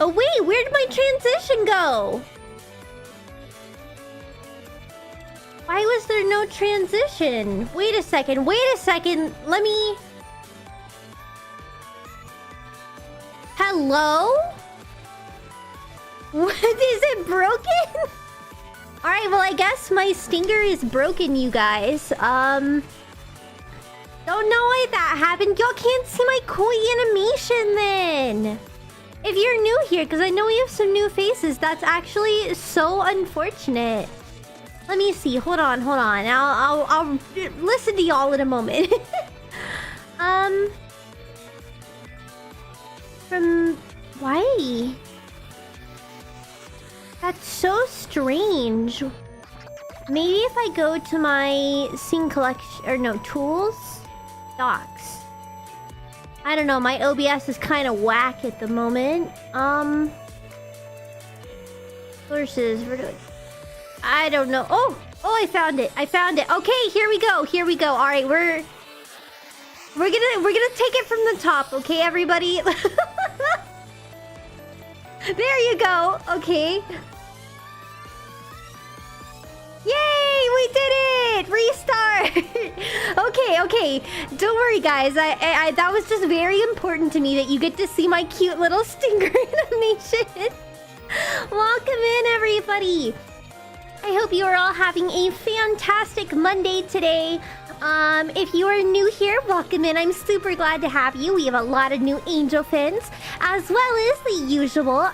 Oh wait, where did my transition go? Why was there no transition? Wait a second, let me... Hello? What, is it broken? Alright, well I guess my stinger is broken, you guys. Don't know why that happened. Y'all can't see my cool animation then. If you're new here, because I know we have some new faces, that's actually so unfortunate. Let me see. Hold on. I'll listen to y'all in a moment. From... Why? That's so strange. Maybe if I go to my scene collection... Or no, tools? Docs. I don't know. My OBS is kind of whack at the moment. Sources. I don't know. Oh, I found it. Okay, here we go. All right, we're gonna take it from the top. Okay, everybody. There you go. Okay. Yay! We did it! Restart! Okay. Don't worry, guys. I that was just very important to me that you get to see my cute little stinger animation. Welcome in, everybody. I hope you are all having a fantastic Monday today. If you are new here, welcome in. I'm super glad to have you. We have a lot of new Angel fans, as well as the usual.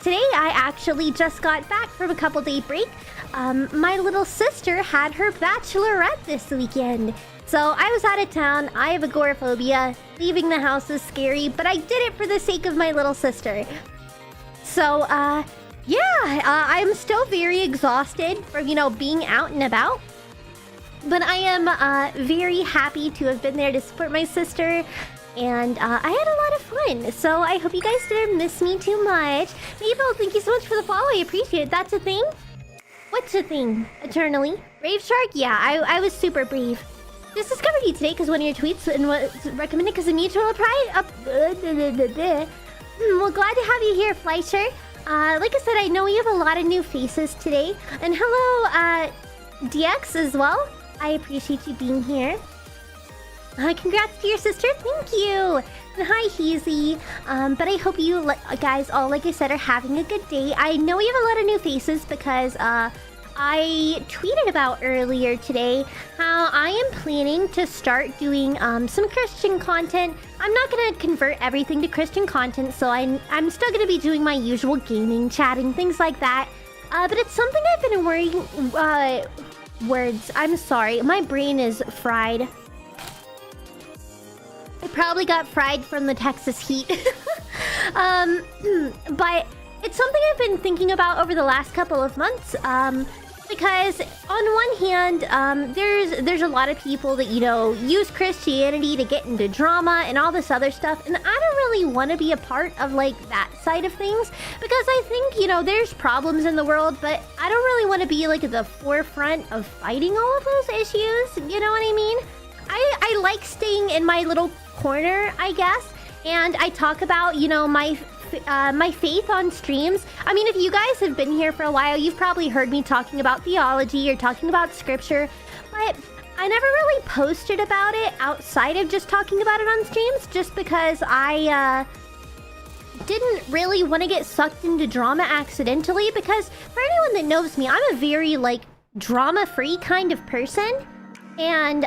Today, I actually just got back from a couple-day break. My little sister had her bachelorette this weekend. So I was out of town. I have agoraphobia. Leaving the house is scary, but I did it for the sake of my little sister. So, I'm still very exhausted from, being out and about. But I am very happy to have been there to support my sister. And I had a lot of fun. So I hope you guys didn't miss me too much. Mabel, thank you so much for the follow. I appreciate it. That's a thing? What's a thing? Eternally? Brave Shark? Yeah, I was super brave. Just discovered you today because one of your tweets and was recommended because of mutual pride. Well, glad to have you here, Fleischer. Like I said, I know we have a lot of new faces today. And hello, DX as well. I appreciate you being here. Congrats to your sister. Thank you. And hi, Heezy. But I hope you guys all, like I said, are having a good day. I know we have a lot of new faces because I tweeted about earlier today how I am planning to start doing some Christian content. I'm not going to convert everything to Christian content, so I'm still going to be doing my usual gaming, chatting, things like that. But it's something I've been worrying... words. I'm sorry. My brain is fried. I probably got fried from the Texas heat. But it's something I've been thinking about over the last couple of months. Because on one hand, there's a lot of people that, use Christianity to get into drama and all this other stuff. And I don't really want to be a part of, that side of things. Because I think, there's problems in the world, but I don't really want to be, at the forefront of fighting all of those issues. You know what I mean? I like staying in my little corner, I guess. And I talk about, my faith on streams. I mean, if you guys have been here for a while, you've probably heard me talking about theology or talking about scripture, but I never really posted about it outside of just talking about it on streams, just because I didn't really want to get sucked into drama accidentally, because for anyone that knows me, I'm a very, drama-free kind of person, and,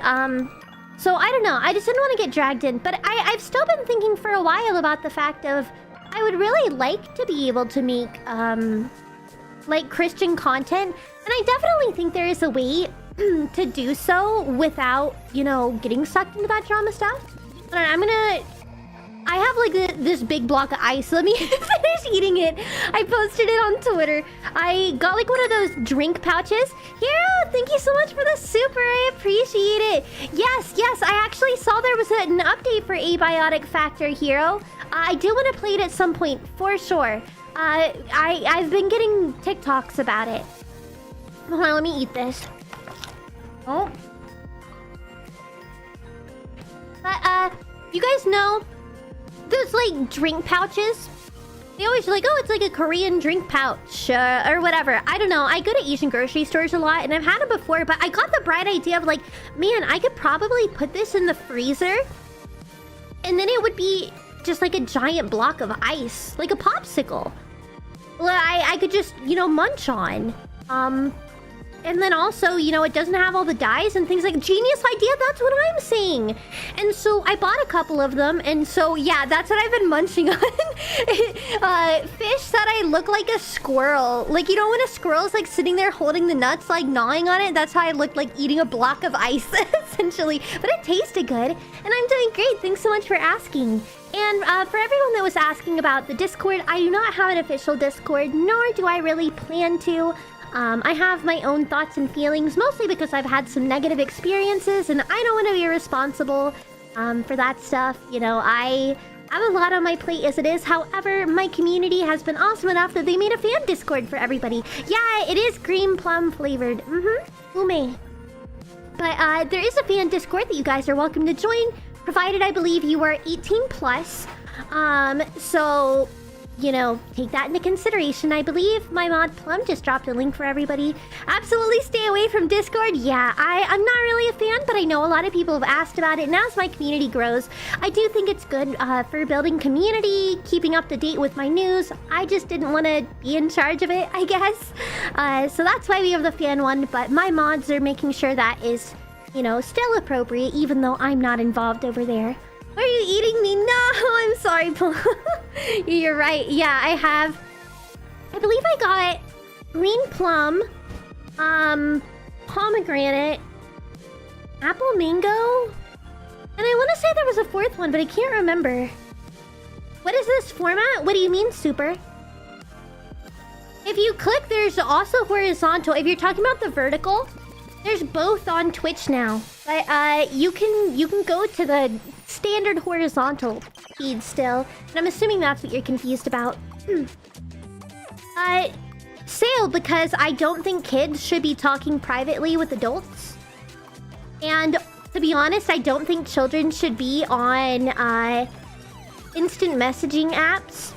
so I don't know, I just didn't want to get dragged in, but I've still been thinking for a while about the fact of I would really like to be able to make, Christian content. And I definitely think there is a way to do so without, getting sucked into that drama stuff. Hold on, I have, this big block of ice. Let me finish eating it. I posted it on Twitter. I got, one of those drink pouches. Hero, thank you so much for the super. I appreciate it. Yes, I actually saw there was an update for Abiotic Factor, Hero. I do want to play it at some point, for sure. I've been getting TikToks about it. Hold on, let me eat this. Oh. But, you guys know... those, drink pouches? They always are like, oh, it's like a Korean drink pouch or whatever. I don't know. I go to Asian grocery stores a lot, and I've had it before, but I got the bright idea of like, man, I could probably put this in the freezer, and then it would be just like a giant block of ice, like a popsicle. Well, I could just, you know, munch on. And then also, you know, it doesn't have all the dyes and things like... Genius idea, that's what I'm saying. And so I bought a couple of them. And so, yeah, that's what I've been munching on. Fish said I look like a squirrel. Like, you know, when a squirrel's like sitting there holding the nuts, like gnawing on it, that's how I looked, like eating a block of ice, essentially. But it tasted good. And I'm doing great. Thanks so much for asking. And for everyone that was asking about the Discord, I do not have an official Discord, nor do I really plan to. I have my own thoughts and feelings, mostly because I've had some negative experiences, and I don't want to be responsible for that stuff. You know, I have a lot on my plate as it is. However, my community has been awesome enough that they made a fan Discord for everybody. Yeah, it is green plum flavored. Ume. But there is a fan Discord that you guys are welcome to join, provided I believe you are 18 plus. So... you know, take that into consideration. I believe my mod Plum just dropped a link for everybody. Absolutely stay away from Discord. Yeah, I'm not really a fan, but I know a lot of people have asked about it. And as my community grows, I do think it's good for building community, keeping up to date with my news. I just didn't want to be in charge of it, I guess. So that's why we have the fan one. But my mods are making sure that is, you know, still appropriate, even though I'm not involved over there. Are you eating me? No, I'm sorry, Plum. You're right. Yeah, I have... I believe I got green plum, pomegranate, apple mango, and I want to say there was a fourth one, but I can't remember. What is this format? What do you mean, Super? If you click, there's also horizontal. If you're talking about the vertical, there's both on Twitch now. But you can go to the standard horizontal feed still. And I'm assuming that's what you're confused about. Sale, because I don't think kids should be talking privately with adults. And to be honest, I don't think children should be on instant messaging apps.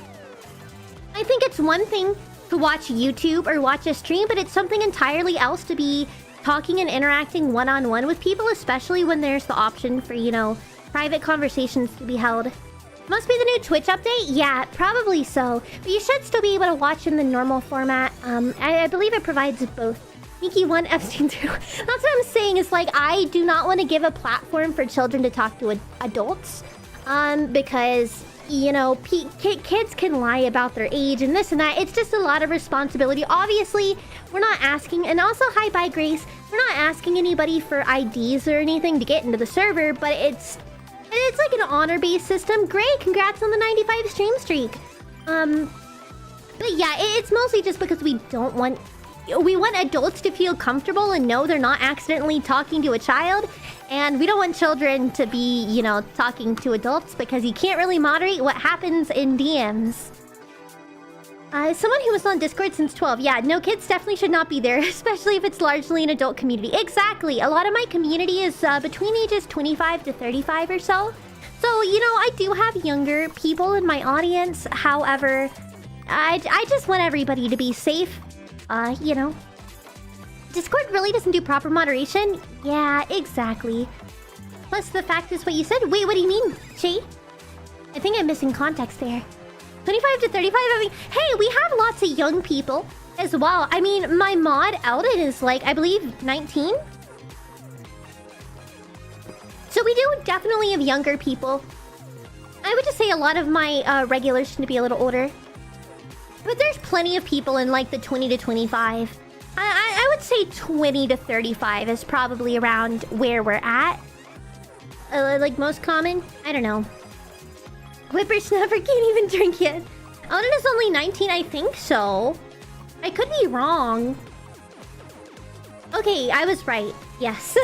I think it's one thing to watch YouTube or watch a stream, but it's something entirely else to be talking and interacting one-on-one with people, especially when there's the option for, you know, private conversations to be held. Must be the new Twitch update? Yeah, probably so. But you should still be able to watch in the normal format. I believe it provides both. Miki 1, Epstein 2. That's what I'm saying, is like, I do not want to give a platform for children to talk to adults. Because, you know, kids can lie about their age and this and that. It's just a lot of responsibility. Obviously, we're not asking, and also, hi, bye, Grace. We're not asking anybody for IDs or anything to get into the server, but it's like an honor-based system. Great, congrats on the 95 stream streak. But yeah, it's mostly just because we want adults to feel comfortable and know they're not accidentally talking to a child. And we don't want children to be, you know, talking to adults because you can't really moderate what happens in DMs. Someone who was on Discord since 12. Yeah, no, kids definitely should not be there, especially if it's largely an adult community. Exactly. A lot of my community is between ages 25 to 35 or so. So, you know, I do have younger people in my audience. However, I just want everybody to be safe. You know. Discord really doesn't do proper moderation? Yeah, exactly. Plus, the fact is what you said. Wait, what do you mean, Shay? I think I'm missing context there. 25 to 35, I mean, hey, we have lots of young people as well. I mean, my mod, Eldon, is like, I believe, 19? So we do definitely have younger people. I would just say a lot of my regulars tend to be a little older. But there's plenty of people in like the 20 to 25. I would say 20 to 35 is probably around where we're at. Like most common? I don't know. Whippersnapper can't even drink yet. Eldon is only 19, I think so. I could be wrong. Okay, I was right. Yes.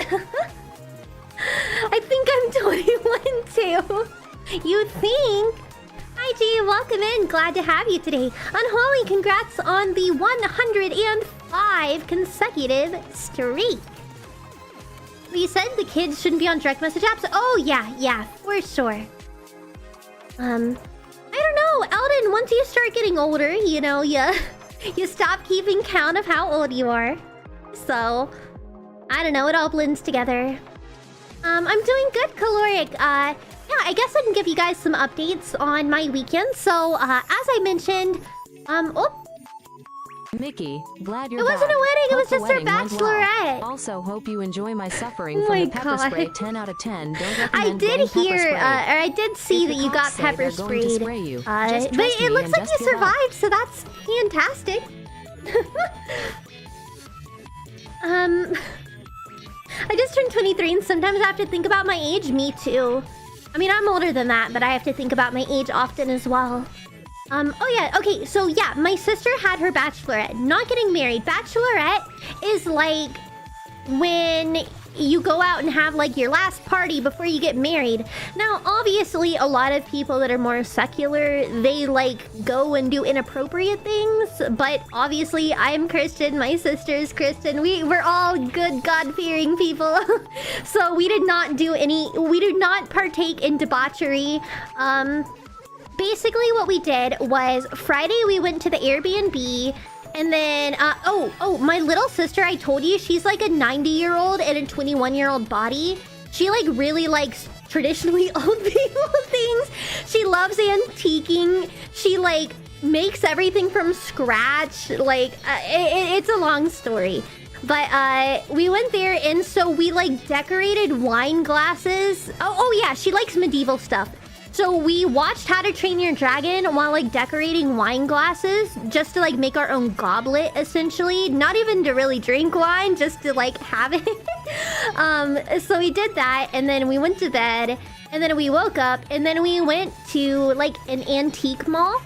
I think I'm 21 too. You think? Hi G, welcome in. Glad to have you today. Unholy, congrats on the 105 consecutive streak. You said the kids shouldn't be on direct message apps? Oh yeah, for sure. I don't know. Eldon, once you start getting older, you know, you stop keeping count of how old you are. So, I don't know, it all blends together. I'm doing good, Caloric. Yeah, I guess I can give you guys some updates on my weekend. So, as I mentioned, Miki, glad you're It wasn't back. a wedding, it was Hope just the our wedding went bachelorette. well. Also, hope you enjoy my suffering Oh from my the pepper God. spray 10 out of 10. Don't I recommend did getting pepper hear, sprayed. or I did see If that the you got cops say pepper they're going to sprayed. spray you, just But trust it me looks and like you just give up. survived, so that's fantastic. I just turned 23 and sometimes I have to think about my age. Me too. I mean, I'm older than that, but I have to think about my age often as well. Oh yeah, okay, so yeah, my sister had her bachelorette. Not getting married. Bachelorette is like when you go out and have like your last party before you get married. Now, obviously, a lot of people that are more secular, they like go and do inappropriate things. But obviously, I'm Christian, my sister's Christian. We're all good, God-fearing people. So we did not partake in debauchery. Basically what we did was Friday we went to the Airbnb, and then my little sister, I told you, she's like a 90-year-old in a 21-year-old body. She like really likes traditionally old people things. She loves antiquing. She like makes everything from scratch. Like it's a long story. But we went there, and so we like decorated wine glasses. Oh yeah, she likes medieval stuff. So we watched How to Train Your Dragon while like decorating wine glasses, just to like make our own goblet, essentially. Not even to really drink wine, just to like have it. So we did that, and then we went to bed, and then we woke up, and then we went to like an antique mall.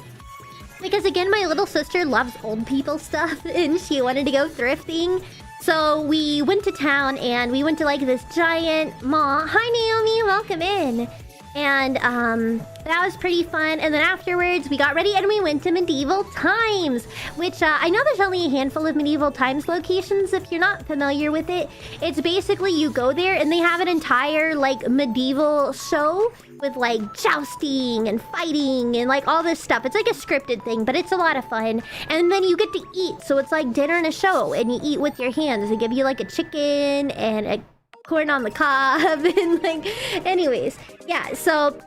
Because again, my little sister loves old people stuff, and she wanted to go thrifting. So we went to town, and we went to like this giant mall. Hi Naomi, welcome in. And that was pretty fun. And then afterwards we got ready and we went to Medieval Times, which I know there's only a handful of Medieval Times locations if you're not familiar with it. It's basically you go there and they have an entire like medieval show with like jousting and fighting and like all this stuff. It's like a scripted thing, but it's a lot of fun. And then you get to eat, so it's like dinner and a show, and you eat with your hands. They give you like a chicken and a corn on the cob and like, anyways, yeah, so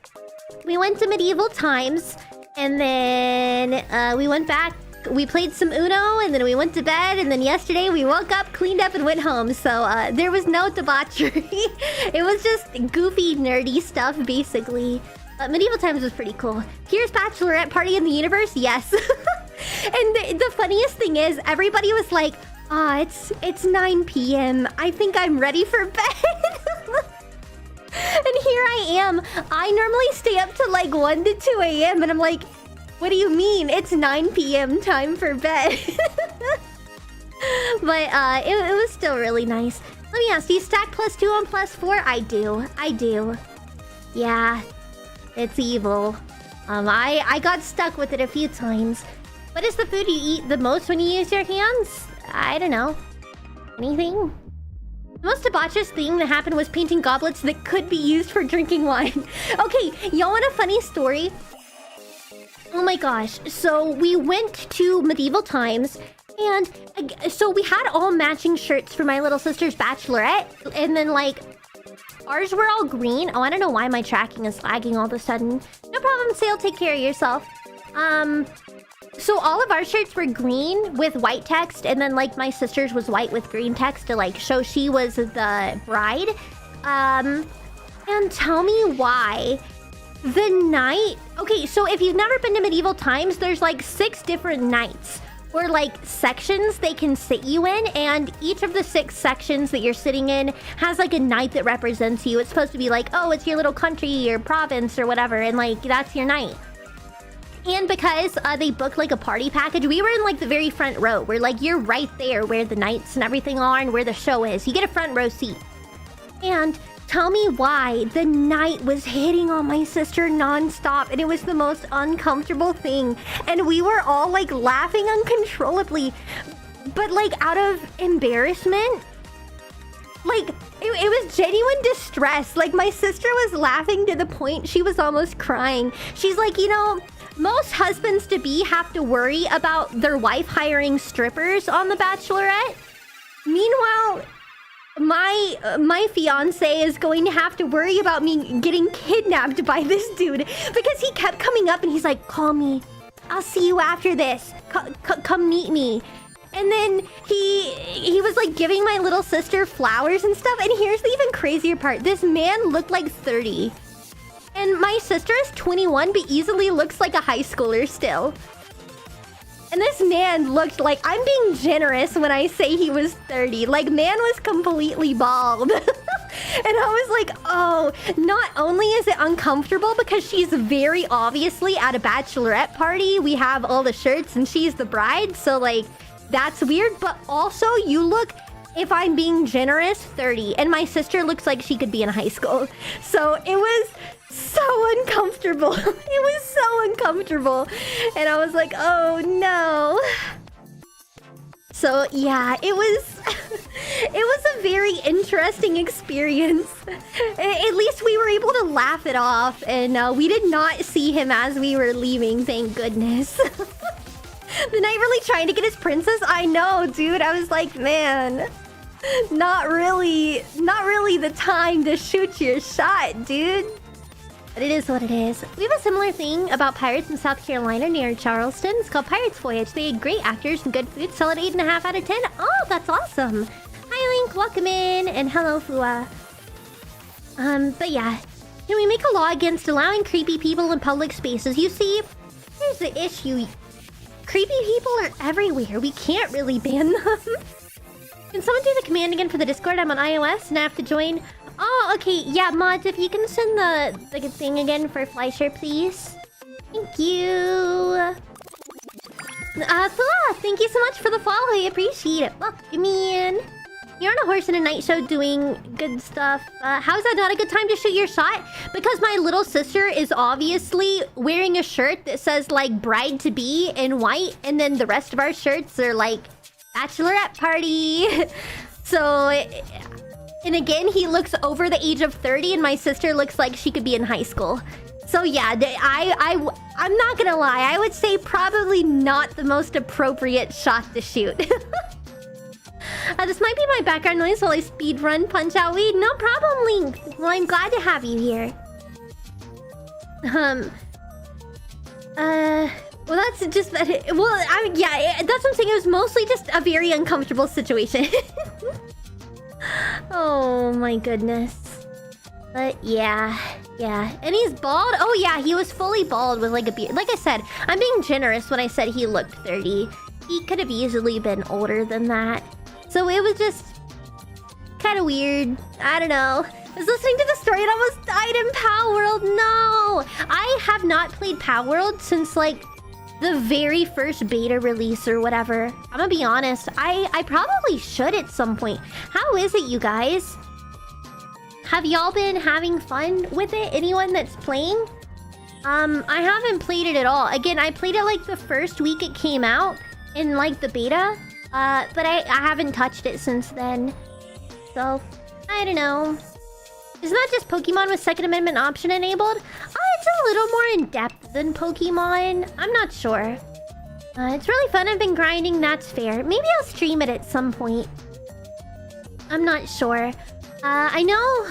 we went to Medieval Times, and then we went back, we played some Uno, and then we went to bed, and then yesterday we woke up, cleaned up, and went home. So there was no debauchery. It was just goofy, nerdy stuff, basically. Medieval Times was pretty cool. Here's Bachelorette Party in the Universe, yes. And the funniest thing is, everybody was like, it's 9 p.m. I think I'm ready for bed. And here I am. I normally stay up to like 1 to 2 a.m. and I'm like, what do you mean? It's 9 p.m. time for bed. But it was still really nice. Let me ask, do you stack +2 on +4? I do. Yeah, it's evil. I got stuck with it a few times. What is the food you eat the most when you use your hands? I don't know. Anything? The most debaucherous thing that happened was painting goblets that could be used for drinking wine. Okay, y'all want a funny story? Oh my gosh. So we went to Medieval Times, and so we had all matching shirts for my little sister's bachelorette, and then like ours were all green. Oh, I don't know why my tracking is lagging all of a sudden. No problem, Sale. Take care of yourself. So all of our shirts were green with white text, and then like my sister's was white with green text to like show she was the bride. And tell me why the night... Okay, so if you've never been to Medieval Times, there's like 6 different nights or like sections they can sit you in, and each of the 6 sections that you're sitting in has like a night that represents you. It's supposed to be like, oh, it's your little country or province or whatever, and like that's your night. And because they booked like a party package, we were in like the very front row, where like you're right there where the nights and everything are and where the show is. You get a front row seat. And tell me why the night was hitting on my sister nonstop, and it was the most uncomfortable thing. And we were all like laughing uncontrollably, but like out of embarrassment. Like, it was genuine distress. Like, my sister was laughing to the point she was almost crying. She's like, you know, most husbands-to-be have to worry about their wife hiring strippers on The Bachelorette. Meanwhile, my fiance is going to have to worry about me getting kidnapped by this dude because he kept coming up and he's like, call me. I'll see you after this. Come meet me. And then he was like giving my little sister flowers and stuff. And here's the even crazier part. This man looked like 30. And my sister is 21, but easily looks like a high schooler still. And this man looked like, I'm being generous when I say he was 30. Like, man was completely bald. And I was like, oh, not only is it uncomfortable because she's very obviously at a bachelorette party. We have all the shirts and she's the bride. So, like, that's weird. But also, you look, if I'm being generous, 30. And my sister looks like she could be in high school. So, it was so uncomfortable. It was so uncomfortable. And I was like, oh no. So yeah, it was it was a very interesting experience. At least we were able to laugh it off, and we did not see him as we were leaving, thank goodness. The night really trying to get his princess? I know, dude. I was like, man, not really the time to shoot your shot, dude. But it is what it is. We have a similar thing about pirates in South Carolina near Charleston. It's called Pirates Voyage. They had great actors and good food. Solid 8.5 out of 10. Oh, that's awesome. Hi, Link. Welcome in. And hello, Fua. But yeah. Can we make a law against allowing creepy people in public spaces? You see, here's the issue. Creepy people are everywhere. We can't really ban them. Can someone do the command again for the Discord? I'm on iOS and I have to join. Oh, okay. Yeah, mods, if you can send the thing again for Fleischer, please. Thank you. Fula, thank you so much for the follow. I appreciate it. Welcome in. You're on a horse in a night show doing good stuff. How's that not a good time to shoot your shot? Because my little sister is obviously wearing a shirt that says, like, bride-to-be in white. And then the rest of our shirts are, like, bachelorette party. So... And again, he looks over the age of 30, and my sister looks like she could be in high school. So yeah, I'm not gonna lie. I would say probably not the most appropriate shot to shoot. This might be my background noise while I speedrun Punch Out Weed. No problem, Link. Well, I'm glad to have you here. Well, that's just that. Well, yeah, that's what I'm saying. It was mostly just a very uncomfortable situation. Oh my goodness. But yeah. And he's bald? Oh yeah, he was fully bald with like a beard. Like I said, I'm being generous when I said he looked 30. He could have easily been older than that. So it was just kind of weird. I don't know. I was listening to the story and almost died in Power World. No! I have not played Power World since like the very first beta release or whatever. I'm gonna be honest. I probably should at some point. How is it, you guys? Have y'all been having fun with it? Anyone that's playing? I haven't played it at all. Again, I played it like the first week it came out in like the beta. But I haven't touched it since then. So, I don't know. Isn't that just Pokemon with Second Amendment option enabled? It's a little more in-depth than Pokemon. I'm not sure. It's really fun. I've been grinding. That's fair. Maybe I'll stream it at some point. I'm not sure. I know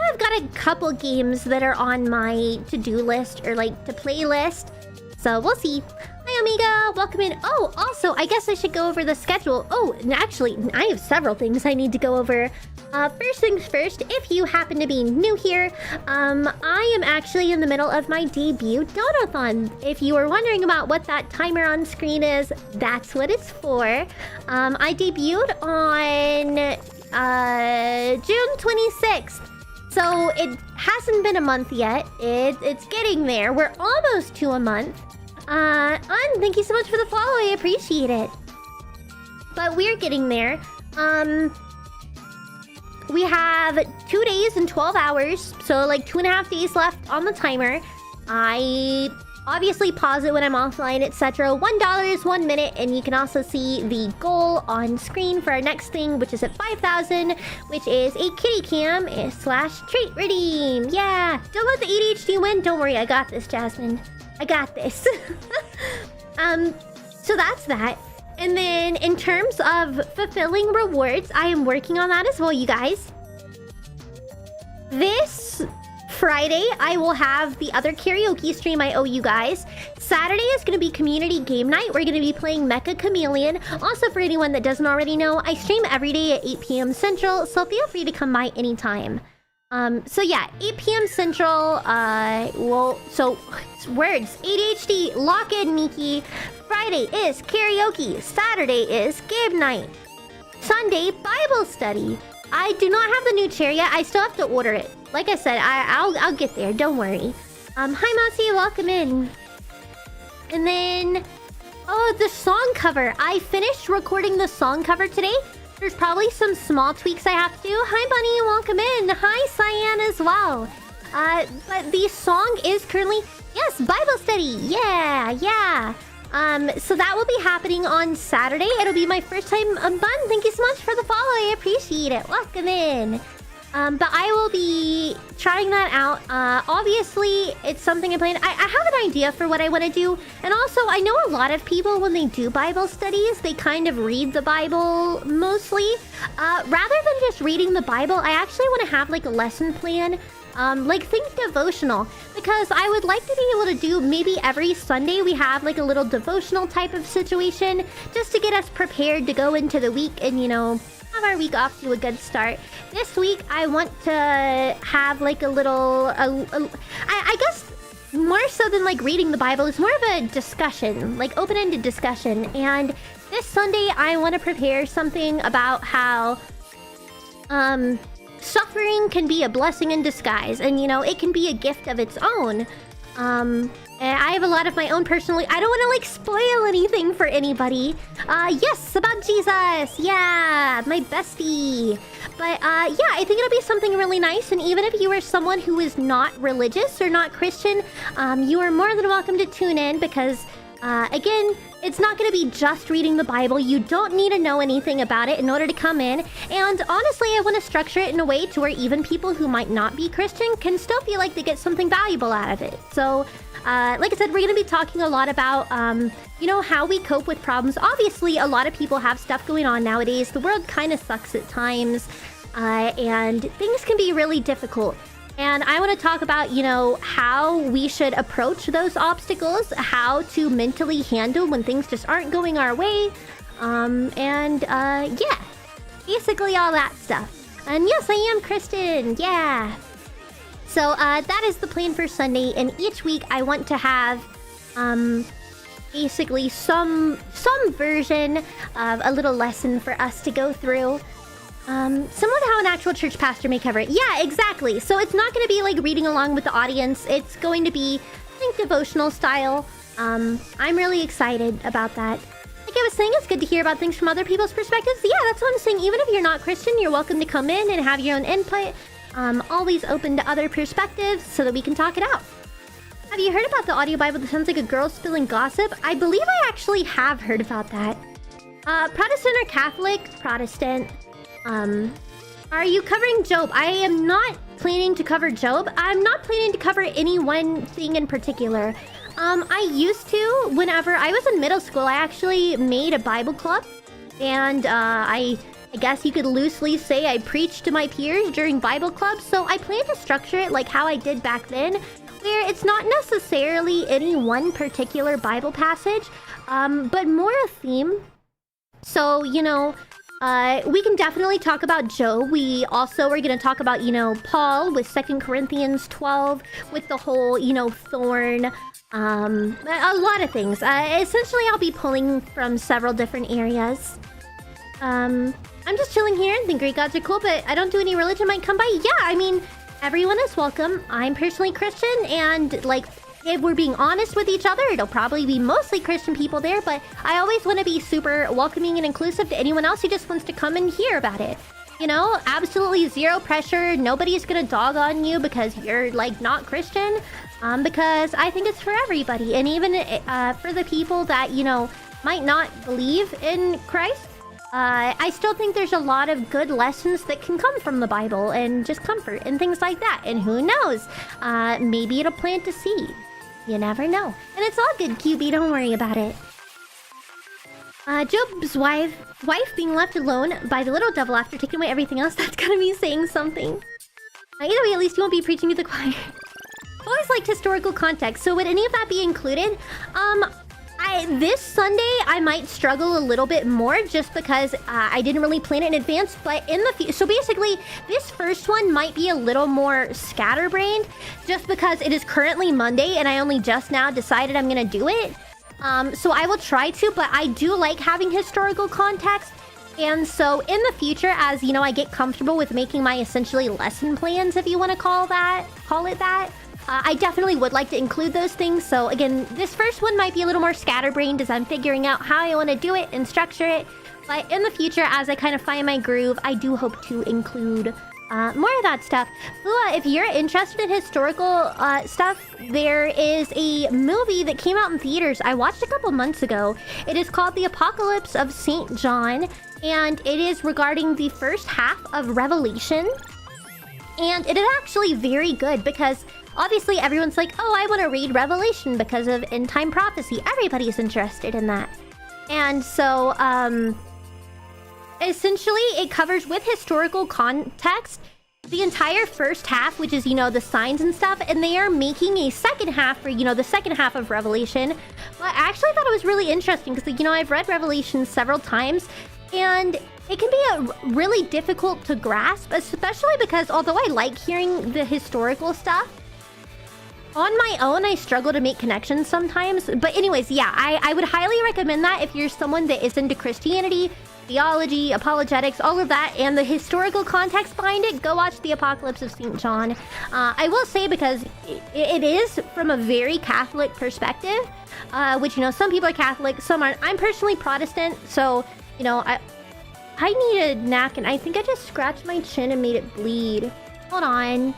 I've got a couple games that are on my to-do list or like to-play list. So we'll see. Hi, Omega. Welcome in. Oh, also, I guess I should go over the schedule. Oh, actually, I have several things I need to go over. First things first, if you happen to be new here, I am actually in the middle of my debut Donothon. If you were wondering about what that timer on screen is, that's what it's for. I debuted on June 26th. So it hasn't been a month yet. It's getting there. We're almost to a month. Thank you so much for the follow. I appreciate it. But we're getting there. We have 2 days and 12 hours. So like 2.5 days left on the timer. I obviously pause it when I'm offline, etc. $1 is 1 minute. And you can also see the goal on screen for our next thing, which is at 5,000, which is a kitty cam / trait redeem. Yeah. Don't let the ADHD win. Don't worry, I got this, Jasmine. I got this. So that's that. And then in terms of fulfilling rewards, I am working on that as well, you guys. This Friday, I will have the other karaoke stream I owe you guys. Saturday is going to be community game night. We're going to be playing Mecha Chameleon. Also, for anyone that doesn't already know, I stream every day at 8 p.m. Central, so feel free to come by anytime. So yeah, 8 p.m. Central, words, ADHD, lock in, Miki. Friday is karaoke. Saturday is game night. Sunday, Bible study. I do not have the new chair yet. I still have to order it. Like I said, I'll get there. Don't worry. Hi, Mousy. Welcome in. And then... oh, the song cover. I finished recording the song cover today. There's probably some small tweaks I have to do. Hi, Bunny. Welcome in. Hi, Cyan as well. But the song is currently... yes, Bible study. Yeah. So that will be happening on Saturday. It'll be my first time. Bun, thank you so much for the follow. I appreciate it. Welcome in. But I will be trying that out. Obviously, it's something I plan. I have an idea for what I want to do. And also, I know a lot of people, when they do Bible studies, they kind of read the Bible mostly. Rather than just reading the Bible, I actually want to have like a lesson plan. Like think devotional, because I would like to be able to do maybe every Sunday we have like a little devotional type of situation just to get us prepared to go into the week and, you know, have our week off to a good start. This week I want to have like a little, I guess more so than like reading the Bible, it's more of a discussion, like open-ended discussion. And this Sunday I want to prepare something about how, suffering can be a blessing in disguise, and you know, it can be a gift of its own. And I have a lot of my own personal... I don't want to like spoil anything for anybody. Yes, about Jesus. Yeah, my bestie. But yeah, I think it'll be something really nice. And even if you are someone who is not religious or not Christian, you are more than welcome to tune in, because again, it's not going to be just reading the Bible. You don't need to know anything about it in order to come in. And honestly, I want to structure it in a way to where even people who might not be Christian can still feel like they get something valuable out of it. So, like I said, we're going to be talking a lot about, you know, how we cope with problems. Obviously, a lot of people have stuff going on nowadays. The world kind of sucks at times, and things can be really difficult. And I want to talk about, you know, how we should approach those obstacles, how to mentally handle when things just aren't going our way. Yeah, basically all that stuff. And yes, I am Kristen. Yeah. So that is the plan for Sunday. And each week I want to have basically some version of a little lesson for us to go through. Similar to how an actual church pastor may cover it. Yeah, exactly. So it's not going to be like reading along with the audience. It's going to be, I think, devotional style. I'm really excited about that. Like I was saying, it's good to hear about things from other people's perspectives. Yeah, that's what I'm saying. Even if you're not Christian, you're welcome to come in and have your own input. Always open to other perspectives so that we can talk it out. Have you heard about the audio Bible that sounds like a girl spilling gossip? I believe I actually have heard about that. Protestant or Catholic? Protestant. Are you covering Job? I am not planning to cover Job. I'm not planning to cover any one thing in particular. I used to, whenever I was in middle school, I actually made a Bible club. And I guess you could loosely say I preached to my peers during Bible club. So I plan to structure it like how I did back then, where it's not necessarily any one particular Bible passage, but more a theme. So, you know... we can definitely talk about Job. We also are going to talk about, you know, Paul with 2 Corinthians 12, with the whole, you know, thorn. A lot of things. Essentially, I'll be pulling from several different areas. I'm just chilling here and think Greek gods are cool, but I don't do any religion. Might come by. Yeah, I mean, everyone is welcome. I'm personally Christian, and, like... if we're being honest with each other, it'll probably be mostly Christian people there, but I always want to be super welcoming and inclusive to anyone else who just wants to come and hear about it. You know, absolutely zero pressure. Nobody's gonna dog on you because you're, like, not Christian. Because I think it's for everybody. And even for the people that, you know, might not believe in Christ, I still think there's a lot of good lessons that can come from the Bible and just comfort and things like that. And who knows? Maybe it'll plant a seed. You never know. And it's all good, QB. Don't worry about it. Job's wife being left alone by the little devil after taking away everything else. That's gonna be saying something. Either way, at least you won't be preaching to the choir. I've always liked historical context, so would any of that be included? This Sunday, I might struggle a little bit more just because I didn't really plan it in advance, but in the so basically, this first one might be a little more scatterbrained just because it is currently Monday and I only just now decided I'm gonna do it. So I will try to, but I do like having historical context. And so in the future, as you know, I get comfortable with making my essentially lesson plans, if you want to call it that. I definitely would like to include those things. So again, this first one might be a little more scatterbrained as I'm figuring out how I want to do it and structure it. But in the future, as I kind of find my groove, I do hope to include more of that stuff. Fua, if you're interested in historical stuff, there is a movie that came out in theaters I watched a couple months ago. It is called The Apocalypse of St. John, and it is regarding the first half of Revelation. And it is actually very good because obviously everyone's like, oh, I want to read Revelation because of end-time prophecy. Everybody's interested in that. And so, essentially, it covers with historical context the entire first half, which is, you know, the signs and stuff, and they are making a second half for, you know, the second half of Revelation. But I actually thought it was really interesting because, you know, I've read Revelation several times, and it can be really difficult to grasp, especially because although I like hearing the historical stuff, on my own, I struggle to make connections sometimes. But anyways, yeah, I would highly recommend that if you're someone that is into Christianity, theology, apologetics, all of that, and the historical context behind it, go watch The Apocalypse of St. John. I will say, because it is from a very Catholic perspective, which, you know, some people are Catholic, some aren't. I'm personally Protestant, so, you know, I need a napkin. I think I just scratched my chin and made it bleed. Hold on.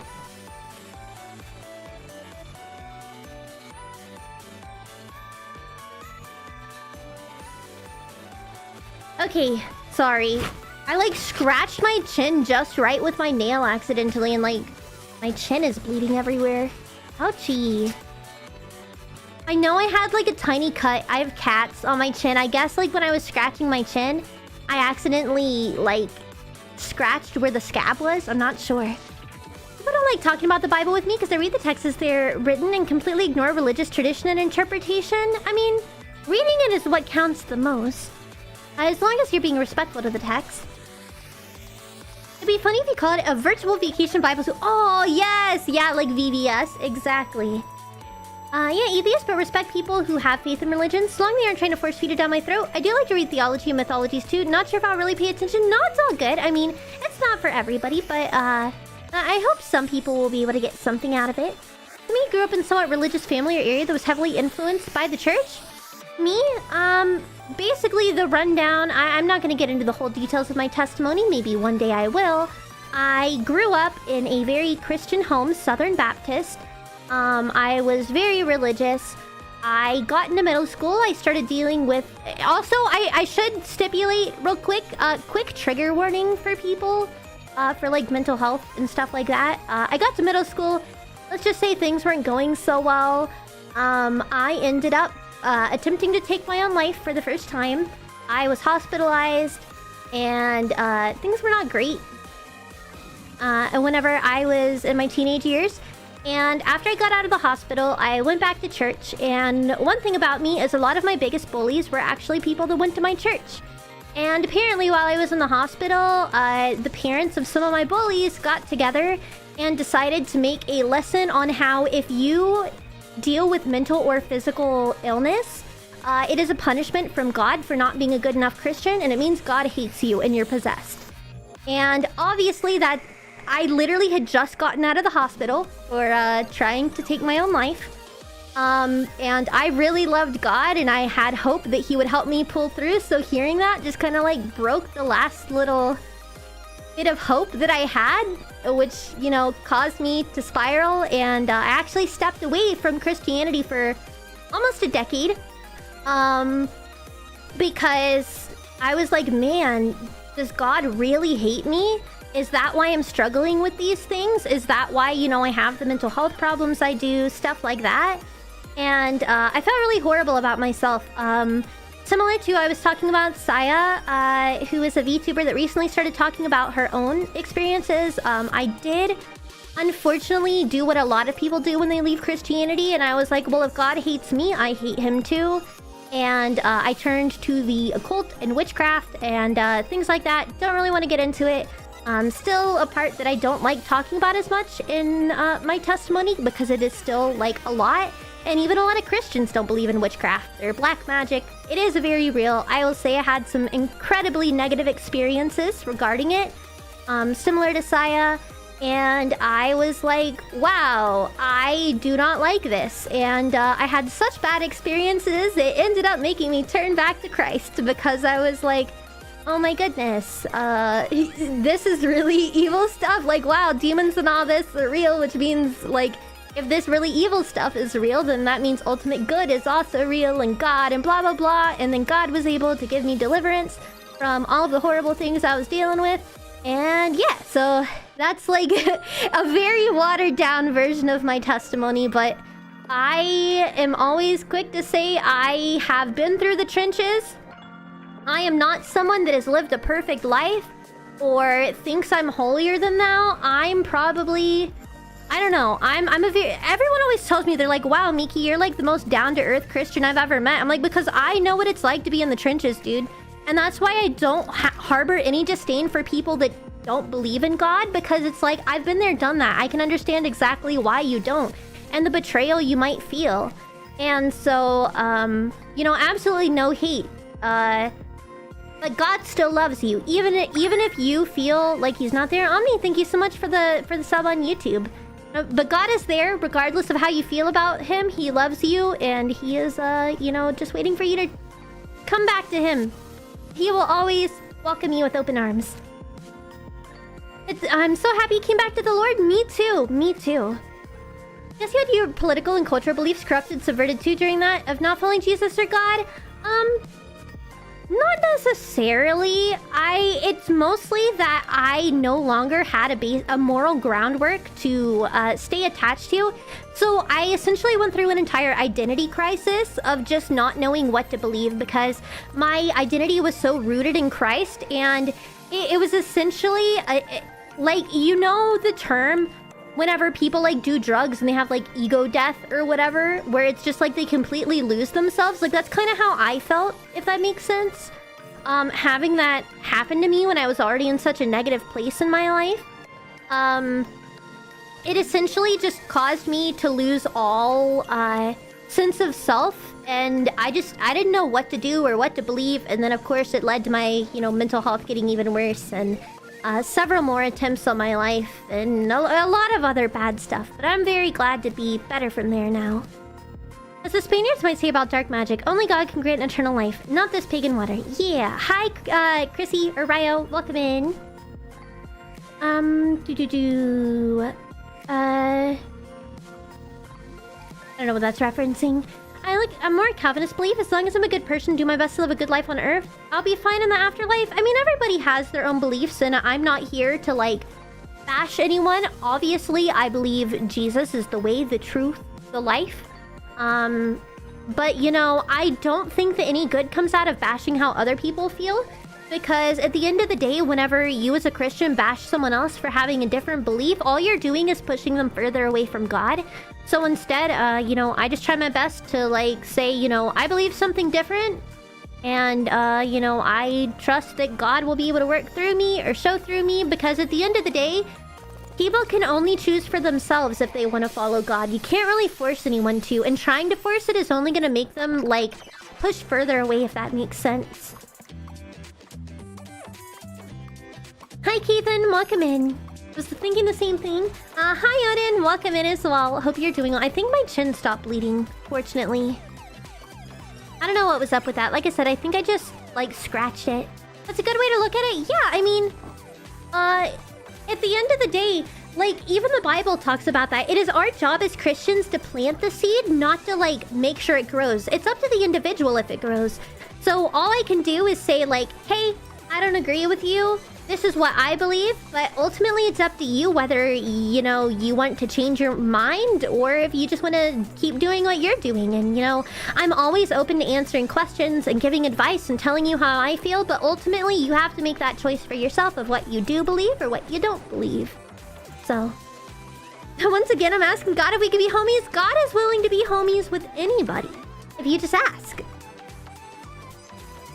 Okay, sorry. I like scratched my chin just right with my nail accidentally and like my chin is bleeding everywhere. Ouchie. I know I had like a tiny cut. I have cats on my chin. I guess like when I was scratching my chin, I accidentally like scratched where the scab was. I'm not sure. People don't like talking about the Bible with me because I read the texts as they're written and completely ignore religious tradition and interpretation. I mean, reading it is what counts the most. As long as you're being respectful to the text. It'd be funny if you called it a virtual vacation Bible school. Oh, yes! Yeah, like VBS. Exactly. Yeah, atheists, but respect people who have faith in religion. So long they aren't trying to force feed it down my throat. I do like to read theology and mythologies too. Not sure if I'll really pay attention. No, it's all good. I mean, it's not for everybody, but I hope some people will be able to get something out of it. Me, grew up in a somewhat religious family or area that was heavily influenced by the church. Me, basically the rundown, I'm not going to get into the whole details of my testimony. Maybe one day I will. I grew up in a very Christian home, Southern Baptist. I was very religious. I got into middle school. I started dealing with... Also, I should stipulate real quick, quick trigger warning for people for like mental health and stuff like that. I got to middle school. Let's just say things weren't going so well. I ended up attempting to take my own life for the first time. I was hospitalized and things were not great whenever I was in my teenage years. And after I got out of the hospital, I went back to church. And one thing about me is a lot of my biggest bullies were actually people that went to my church. And apparently while I was in the hospital, the parents of some of my bullies got together and decided to make a lesson on how if you deal with mental or physical illness, it is a punishment from God for not being a good enough Christian, and it means God hates you and you're possessed. And obviously that I literally had just gotten out of the hospital for trying to take my own life. And I really loved God and I had hope that he would help me pull through, so hearing that just kind of like broke the last little bit of hope that I had, which, you know, caused me to spiral. And I actually stepped away from Christianity for almost a decade. Because I was like, man, does God really hate me? Is that why I'm struggling with these things? Is that why, you know, I have the mental health problems I do? Stuff like that. And I felt really horrible about myself. Similar to, I was talking about Saya, who is a VTuber that recently started talking about her own experiences. I did, unfortunately, do what a lot of people do when they leave Christianity. And I was like, well, if God hates me, I hate him too. And I turned to the occult and witchcraft and things like that. Don't really want to get into it. Still a part that I don't like talking about as much in my testimony because it is still like a lot. And even a lot of Christians don't believe in witchcraft or black magic. It is very real. I will say I had some incredibly negative experiences regarding it, similar to Saya. And I was like, wow, I do not like this. And I had such bad experiences, it ended up making me turn back to Christ because I was like, oh my goodness, this is really evil stuff. Like, wow, demons and all this are real, which means, like, if this really evil stuff is real, then that means ultimate good is also real and God and blah, blah, blah. And then God was able to give me deliverance from all of the horrible things I was dealing with. And yeah, so that's like a very watered down version of my testimony, but I am always quick to say I have been through the trenches. I am not someone that has lived a perfect life or thinks I'm holier than thou. I'm probably, I don't know, I'm a very, everyone always tells me, they're like, wow, Miki, you're like the most down-to-earth Christian I've ever met. I'm like, because I know what it's like to be in the trenches, dude. And that's why I don't harbor any disdain for people that don't believe in God, because it's like, I've been there, done that. I can understand exactly why you don't, and the betrayal you might feel. And so, you know, absolutely no hate. But God still loves you, even if you feel like he's not there. Omni, thank you so much for the sub on YouTube. But God is there regardless of how you feel about him. He loves you, and he is, you know, just waiting for you to come back to him. He will always welcome you with open arms. I'm so happy you came back to the Lord. Me too. Me too. Guess you had your political and cultural beliefs corrupted, subverted too during that of not following Jesus or God? Not necessarily. It's mostly that I no longer had a moral groundwork to stay attached to. So I essentially went through an entire identity crisis of just not knowing what to believe, because my identity was so rooted in Christ, and it was essentially like, you know, the term whenever people like do drugs and they have like ego death or whatever, where it's just like they completely lose themselves. Like, that's kind of how I felt, if that makes sense. Having that happen to me when I was already in such a negative place in my life, it essentially just caused me to lose all sense of self, and I didn't know what to do or what to believe. And then of course it led to my, you know, mental health getting even worse, and several more attempts on my life, and a lot of other bad stuff. But I'm very glad to be better from there now. As the Spaniards might say about dark magic, only God can grant eternal life, not this pagan water. Yeah. Hi, Chrissy or Ryo. Welcome in. I don't know what that's referencing. I'm more Calvinist belief. As long as I'm a good person, do my best to live a good life on Earth, I'll be fine in the afterlife. I mean, everybody has their own beliefs, and I'm not here to like bash anyone. Obviously, I believe Jesus is the way, the truth, the life. But you know, I don't think that any good comes out of bashing how other people feel, because at the end of the day, whenever you as a Christian bash someone else for having a different belief, all you're doing is pushing them further away from God. So instead, you know, I just try my best to like say, you know, I believe something different, and you know, I trust that God will be able to work through me or show through me, because at the end of the day, people can only choose for themselves if they want to follow God. You can't really force anyone to, and trying to force it is only going to make them, like, push further away, if that makes sense. Hi, Keithan. Welcome in. Was thinking the same thing. Hi, Odin. Welcome in as well. Hope you're doing well. I think my chin stopped bleeding, fortunately. I don't know what was up with that. Like I said, I think I just, like, scratched it. That's a good way to look at it. Yeah, I mean, at the end of the day, like, even the Bible talks about that. It is our job as Christians to plant the seed, not to, like, make sure it grows. It's up to the individual if it grows. So all I can do is say, like, hey, I don't agree with you, this is what I believe, but ultimately it's up to you whether, you know, you want to change your mind or if you just want to keep doing what you're doing. And, you know, I'm always open to answering questions and giving advice and telling you how I feel, but ultimately you have to make that choice for yourself of what you do believe or what you don't believe. So, once again, I'm asking God if we can be homies. God is willing to be homies with anybody, if you just ask.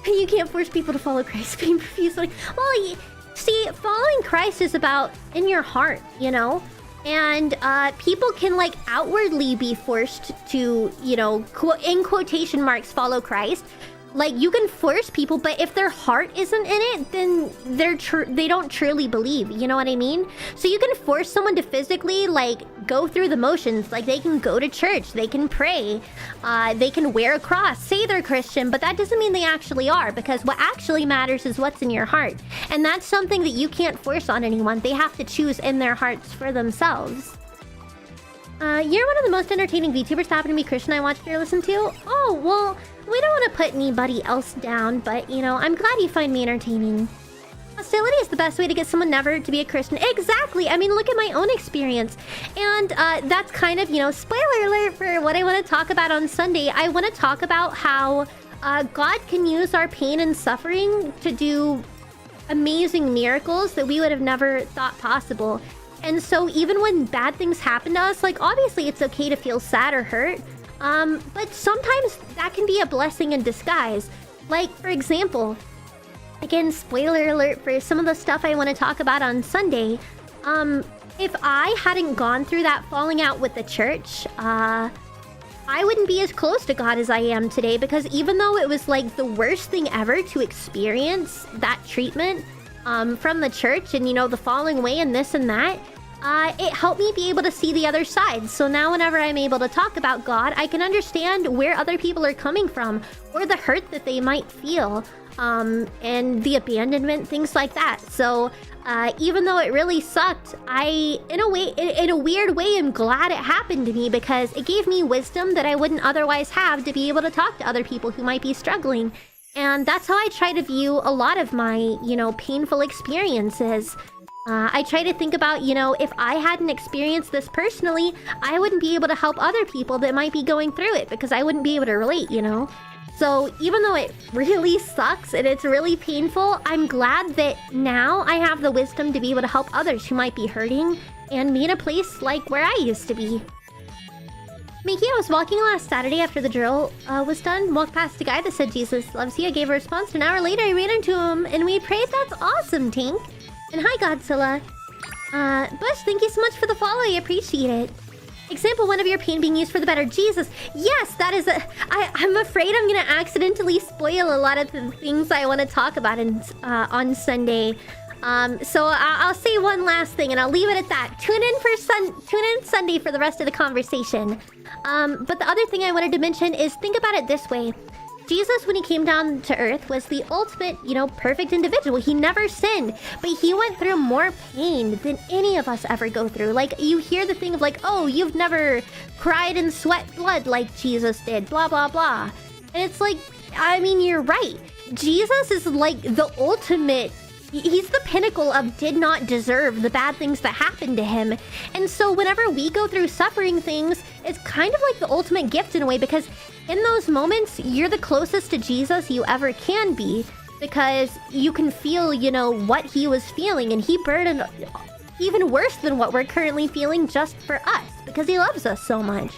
You can't force people to follow Christ. Being profusely... Well, see, following Christ is about in your heart, you know? And people can, like, outwardly be forced to, you know, in quotation marks, follow Christ. Like, you can force people, but if their heart isn't in it, then they don't truly believe, you know what I mean? So you can force someone to physically, like, go through the motions. Like, they can go to church, they can pray, they can wear a cross, say they're Christian, but that doesn't mean they actually are, because what actually matters is what's in your heart. And that's something that you can't force on anyone. They have to choose in their hearts for themselves. You're one of the most entertaining VTubers to happen to be Christian I watched or listened to. Oh, well... We don't want to put anybody else down, but, you know, I'm glad you find me entertaining. Hostility is the best way to get someone never to be a Christian. Exactly! I mean, look at my own experience. And that's kind of, you know, spoiler alert for what I want to talk about on Sunday. I want to talk about how God can use our pain and suffering to do amazing miracles that we would have never thought possible. And so even when bad things happen to us, like, obviously it's okay to feel sad or hurt. But sometimes that can be a blessing in disguise. Like, for example, again, spoiler alert for some of the stuff I want to talk about on Sunday. If I hadn't gone through that falling out with the church, I wouldn't be as close to God as I am today, because even though it was like the worst thing ever to experience that treatment from the church and, you know, the falling away and this and that, it helped me be able to see the other side. So now whenever I'm able to talk about God, I can understand where other people are coming from or the hurt that they might feel, and the abandonment, things like that. So even though it really sucked, I, in a weird way, am glad it happened to me, because it gave me wisdom that I wouldn't otherwise have to be able to talk to other people who might be struggling. And that's how I try to view a lot of my, you know, painful experiences. I try to think about, you know, if I hadn't experienced this personally, I wouldn't be able to help other people that might be going through it, because I wouldn't be able to relate, you know? So even though it really sucks and it's really painful, I'm glad that now I have the wisdom to be able to help others who might be hurting and be in a place like where I used to be. Miki, I was walking last Saturday after the drill was done, walked past a guy that said Jesus loves you. I gave a response. An hour later, I ran into him and we prayed. That's awesome, Tink. And hi, Godzilla. Bush, thank you so much for the follow. I appreciate it. Example 1 of your pain being used for the better. Jesus. Yes, that is I'm afraid I'm going to accidentally spoil a lot of the things I want to talk about on Sunday. So I'll say one last thing and I'll leave it at that. Tune in Sunday for the rest of the conversation. But the other thing I wanted to mention is, think about it this way. Jesus, when he came down to earth, was the ultimate, you know, perfect individual. He never sinned, but he went through more pain than any of us ever go through. Like, you hear the thing of like, oh, you've never cried and sweat blood like Jesus did, blah, blah, blah. And it's like, I mean, you're right. Jesus is like the ultimate... He's the pinnacle of did not deserve the bad things that happened to him. And so whenever we go through suffering things, it's kind of like the ultimate gift in a way, because in those moments, you're the closest to Jesus you ever can be, because you can feel, you know, what he was feeling, and he burdened even worse than what we're currently feeling just for us, because he loves us so much.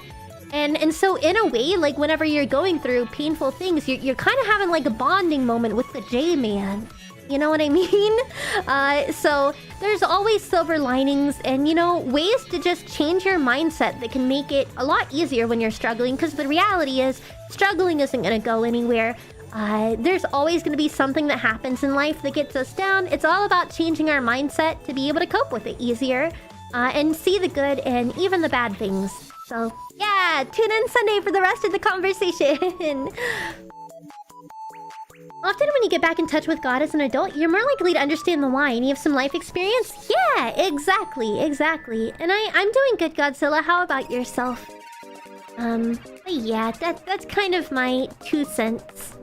And so in a way, like whenever you're going through painful things, you're kind of having like a bonding moment with the J-Man. You know what I mean? So there's always silver linings and, you know, ways to just change your mindset that can make it a lot easier when you're struggling. Because the reality is, struggling isn't going to go anywhere. There's always going to be something that happens in life that gets us down. It's all about changing our mindset to be able to cope with it easier. And see the good and even the bad things. So, yeah, tune in Sunday for the rest of the conversation. Often when you get back in touch with God as an adult, you're more likely to understand the why, and you have some life experience? Yeah, exactly. And I'm doing good, Godzilla. How about yourself? Yeah, that's kind of my 2 cents.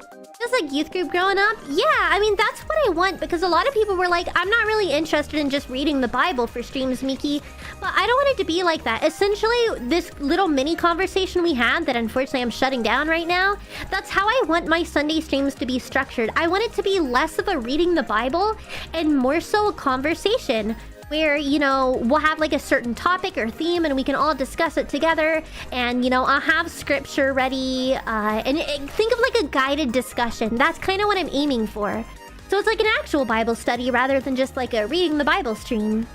like youth group growing up? Yeah, I mean, that's what I want, because a lot of people were like, I'm not really interested in just reading the Bible for streams, Miki. But I don't want it to be like that. Essentially, this little mini conversation we had that unfortunately I'm shutting down right now, that's how I want my Sunday streams to be structured. I want it to be less of a reading the Bible and more so a conversation, where, you know, we'll have like a certain topic or theme and we can all discuss it together. And, you know, I'll have scripture ready. Think of like a guided discussion. That's kind of what I'm aiming for. So it's like an actual Bible study rather than just like a reading the Bible stream.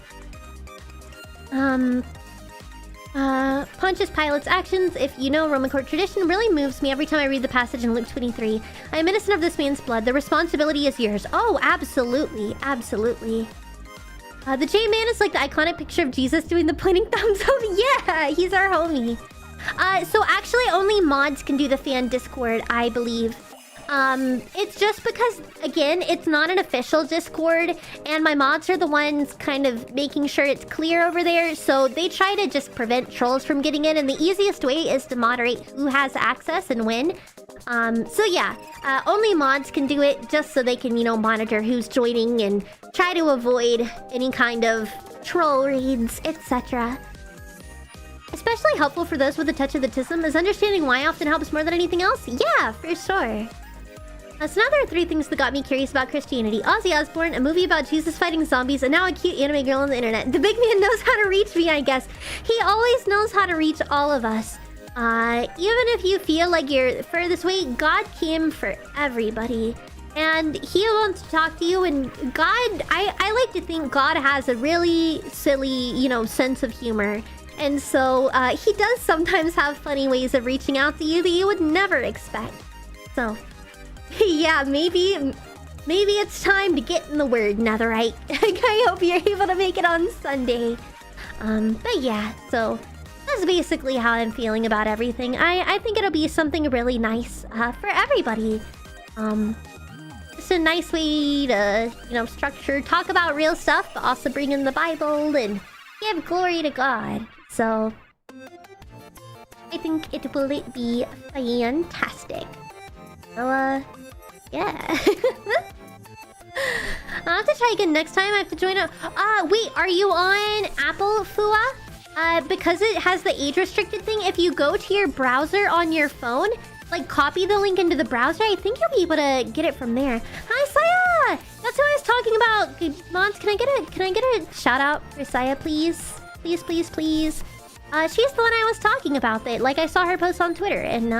Pontius Pilate's actions, if you know Roman court tradition, really moves me every time I read the passage in Luke 23. I am innocent of this man's blood. The responsibility is yours. Oh, absolutely. Absolutely. The J-Man is like the iconic picture of Jesus doing the pointing thumbs up. Yeah, he's our homie. So actually only mods can do the fan Discord, I believe. It's just because, again, it's not an official Discord, and my mods are the ones kind of making sure it's clear over there, so they try to just prevent trolls from getting in, and the easiest way is to moderate who has access and when. So yeah, only mods can do it, just so they can, you know, monitor who's joining and try to avoid any kind of troll raids, etc. Especially helpful for those with a touch of autism is understanding why often helps more than anything else. Yeah, for sure. So now there are 3 things that got me curious about Christianity. Ozzy Osbourne, a movie about Jesus fighting zombies, and now a cute anime girl on the internet. The big man knows how to reach me, I guess. He always knows how to reach all of us. Even if you feel like you're furthest away, God came for everybody. And he wants to talk to you, and God... I like to think God has a really silly, you know, sense of humor. And so, he does sometimes have funny ways of reaching out to you that you would never expect. So... yeah, maybe it's time to get in the word, Netherite. I hope you're able to make it on Sunday. But yeah, so that's basically how I'm feeling about everything. I think it'll be something really nice for everybody. Just a nice way to, you know, talk about real stuff, but also bring in the Bible and give glory to God. So I think it will be fantastic. So, yeah. I'll have to try again next time. I have to join up. Wait, are you on Apple, Fua? Because it has the age-restricted thing, if you go to your browser on your phone, like, copy the link into the browser, I think you'll be able to get it from there. Hi, Saya! That's what I was talking about. Mods, can I get a shout-out for Saya, please? Please, please, please. She's the one I was talking about. That, like, I saw her post on Twitter, and,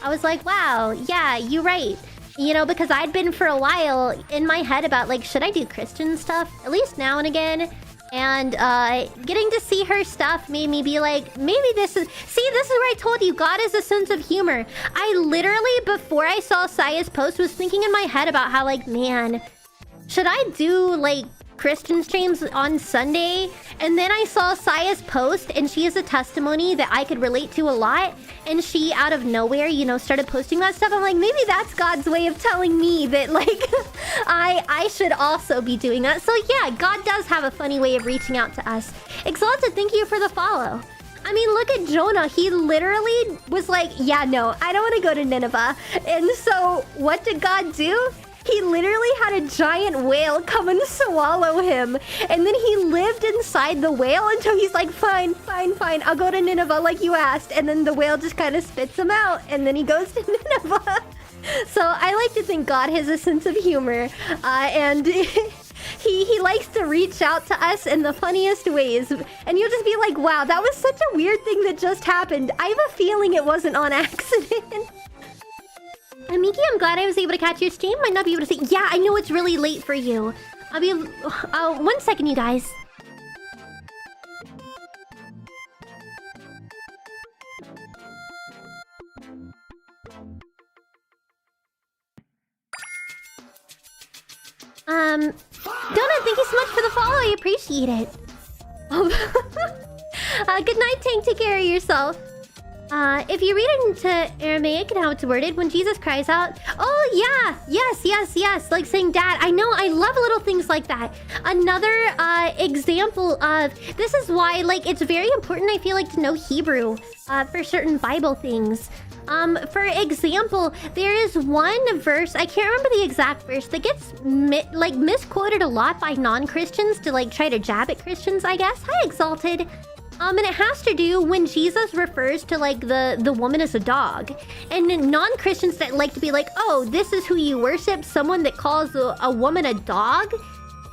I was like, wow, yeah, you're right. You know, because I'd been for a while in my head about, like, should I do Christian stuff? At least now and again. And getting to see her stuff made me be like, maybe this is... See, this is where I told you, God has a sense of humor. I literally, before I saw Saya's post, was thinking in my head about how, like, man, should I do, like, Christian streams on Sunday? And then I saw Saya's post, and she is a testimony that I could relate to a lot. And she, out of nowhere, you know, started posting that stuff. I'm like, maybe that's God's way of telling me that, like, I should also be doing that. So yeah, God does have a funny way of reaching out to us. Exalted, thank you for the follow. I mean, look at Jonah. He literally was like, yeah, no, I don't want to go to Nineveh. And so what did God do? He literally had a giant whale come and swallow him. And then he lived inside the whale until he's like, fine, fine, fine. I'll go to Nineveh like you asked. And then the whale just kind of spits him out. And then he goes to Nineveh. So I like to think God has a sense of humor. And he likes to reach out to us in the funniest ways. And you'll just be like, wow, that was such a weird thing that just happened. I have a feeling it wasn't on accident. And Miki, I'm glad I was able to catch your stream. Might not be able to see. Yeah, I know it's really late for you. I'll be... 1 second, you guys. Donut, thank you so much for the follow. I appreciate it. Good night, Tank. Take care of yourself. If you read it into Aramaic and how it's worded, when Jesus cries out, oh yeah, yes, yes, yes, like saying, Dad, I know, I love little things like that. Another example of, this is why, like, it's very important, I feel like, to know Hebrew for certain Bible things. For example, there is one verse, I can't remember the exact verse, that gets misquoted a lot by non-Christians to like try to jab at Christians, I guess. Hi, Exalted. And it has to do when Jesus refers to like the woman as a dog. And non-Christians that like to be like, oh, this is who you worship, someone that calls a woman a dog.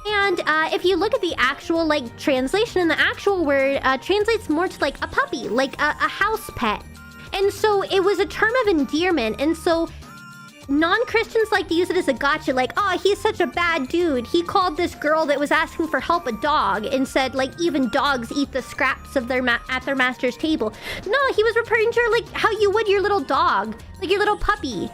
And if you look at the actual like translation, and the actual word translates more to like a puppy, like a house pet. And so it was a term of endearment. And so non-Christians like to use it as a gotcha, like, oh, he's such a bad dude. He called this girl that was asking for help a dog and said, like, even dogs eat the scraps of their at their master's table. No, he was referring to her like how you would your little dog, like your little puppy.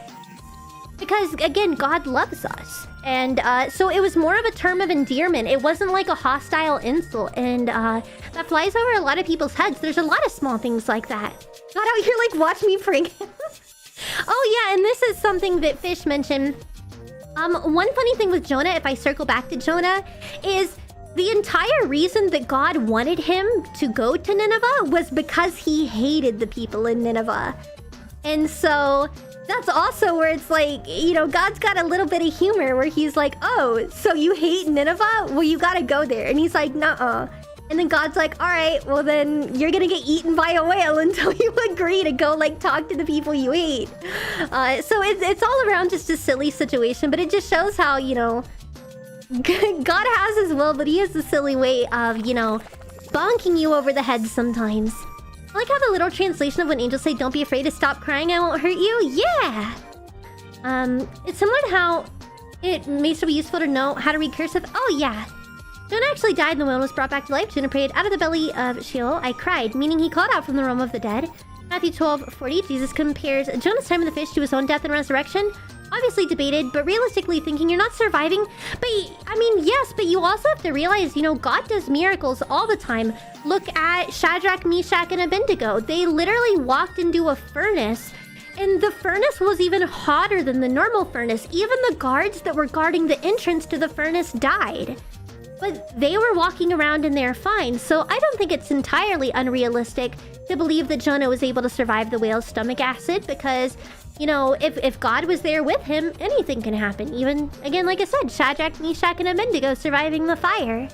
Because, again, God loves us. And so it was more of a term of endearment. It wasn't like a hostile insult. And that flies over a lot of people's heads. There's a lot of small things like that. Not out here like, watch me prank. Oh yeah, and this is something that Fish mentioned. One funny thing with Jonah, if I circle back to Jonah, is the entire reason that God wanted him to go to Nineveh was because he hated the people in Nineveh. And so that's also where it's like, you know, God's got a little bit of humor where he's like, oh, so you hate Nineveh? Well, you gotta go there. And he's like, nuh-uh. And then God's like, all right, well then you're gonna get eaten by a whale until you agree to go like talk to the people you hate. So it's all around just a silly situation, but it just shows how, you know, God has his will, but he has a silly way of, you know, bonking you over the head sometimes. I like how the literal translation of when angels say, don't be afraid to stop crying, I won't hurt you. Yeah! It's similar to how it may still be useful to know how to read cursive. Oh yeah. Jonah actually died and the whale was brought back to life. Jonah prayed, out of the belly of Sheol I cried, meaning he called out from the realm of the dead. Matthew 12:40, Jesus compares Jonah's time in the fish to his own death and resurrection. Obviously debated, but realistically thinking, you're not surviving. But, I mean, yes, but you also have to realize, you know, God does miracles all the time. Look at Shadrach, Meshach, and Abednego. They literally walked into a furnace, and the furnace was even hotter than the normal furnace. Even the guards that were guarding the entrance to the furnace died. But they were walking around in there fine, so I don't think it's entirely unrealistic to believe that Jonah was able to survive the whale's stomach acid because, you know, if God was there with him, anything can happen. Even, again, like I said, Shadrach, Meshach, and Abednego surviving the fire.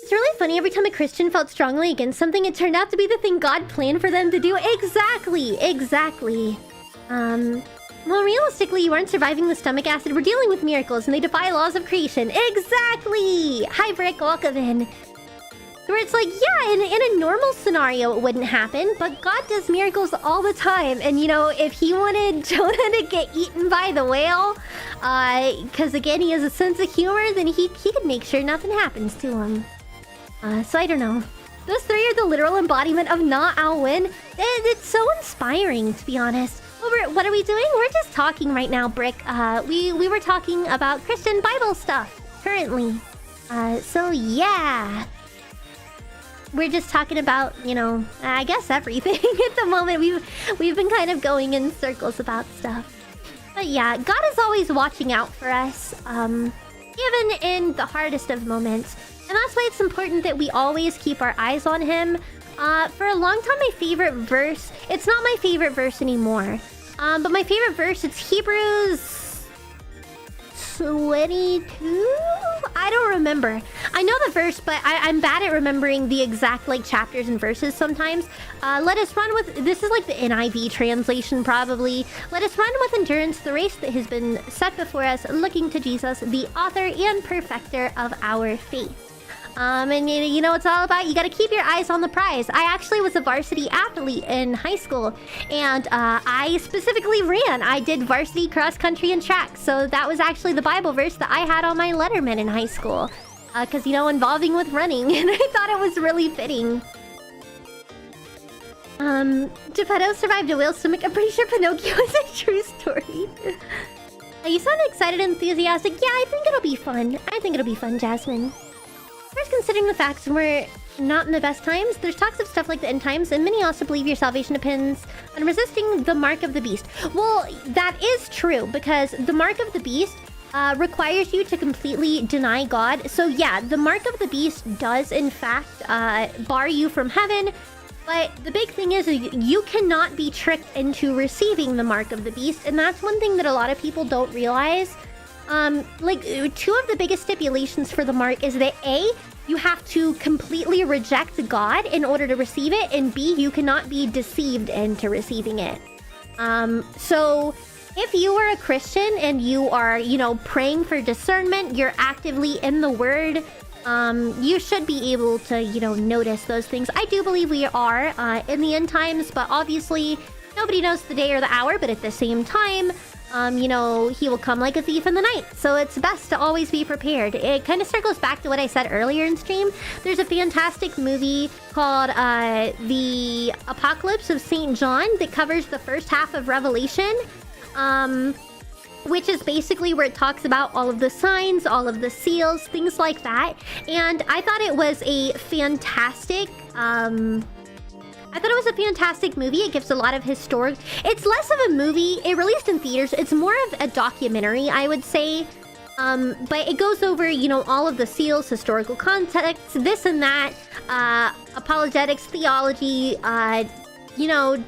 It's really funny, every time a Christian felt strongly against something, it turned out to be the thing God planned for them to do. Exactly. Well, realistically, you aren't surviving the stomach acid. We're dealing with miracles, and they defy laws of creation. Exactly! Hi, Brick, welcome in. Where it's like, yeah, in a normal scenario, it wouldn't happen, but God does miracles all the time. And, you know, if he wanted Jonah to get eaten by the whale, because, again, he has a sense of humor, then he could make sure nothing happens to him. So I don't know. Those three are the literal embodiment of not I'll win. It's so inspiring, to be honest. What are we doing? We're just talking right now, Brick. We were talking about Christian Bible stuff currently. So yeah. We're just talking about, you know, I guess everything at the moment. We've been kind of going in circles about stuff. But yeah, God is always watching out for us, even in the hardest of moments. And that's why it's important that we always keep our eyes on him. For a long time, my favorite verse... It's not my favorite verse anymore. But my favorite verse, it's Hebrews 22? I don't remember. I know the verse, but I'm bad at remembering the exact, like, chapters and verses sometimes. Let us run with... This is like the NIV translation, probably. Let us run with endurance the race that has been set before us, looking to Jesus, the author and perfecter of our faith. And you know what it's all about? You gotta keep your eyes on the prize. I actually was a varsity athlete in high school, and I specifically ran. I did varsity cross country and track, so that was actually the Bible verse that I had on my Letterman in high school. Because, you know, involving with running, and I thought it was really fitting. Geppetto survived a whale's stomach. I'm pretty sure Pinocchio is a true story. You sound excited and enthusiastic. Yeah, I think it'll be fun. Jasmine. First, considering the facts we're not in the best times, there's talks of stuff like the end times, and many also believe your salvation depends on resisting the mark of the beast. Well, that is true, because the mark of the beast requires you to completely deny God. So yeah, the mark of the beast does in fact bar you from heaven, But the big thing is you cannot be tricked into receiving the mark of the beast, and that's one thing that a lot of people don't realize. Like, two of the biggest stipulations for the mark is that A, you have to completely reject God in order to receive it, and B, you cannot be deceived into receiving it. So if you are a Christian and you are, you know, praying for discernment, you're actively in the Word, you should be able to, you know, notice those things. I do believe we are in the end times, but obviously nobody knows the day or the hour, but at the same time, you know, he will come like a thief in the night. So it's best to always be prepared. It kind of circles back to what I said earlier in stream. There's a fantastic movie called The Apocalypse of St. John that covers the first half of Revelation. Which is basically where it talks about all of the signs, all of the seals, things like that. And I thought it was a fantastic... I thought it was a fantastic movie. It gives a lot of historic... It's less of a movie. It released in theaters. It's more of a documentary, I would say. But it goes over, you know, all of the seals, historical context, this and that, apologetics, theology, you know,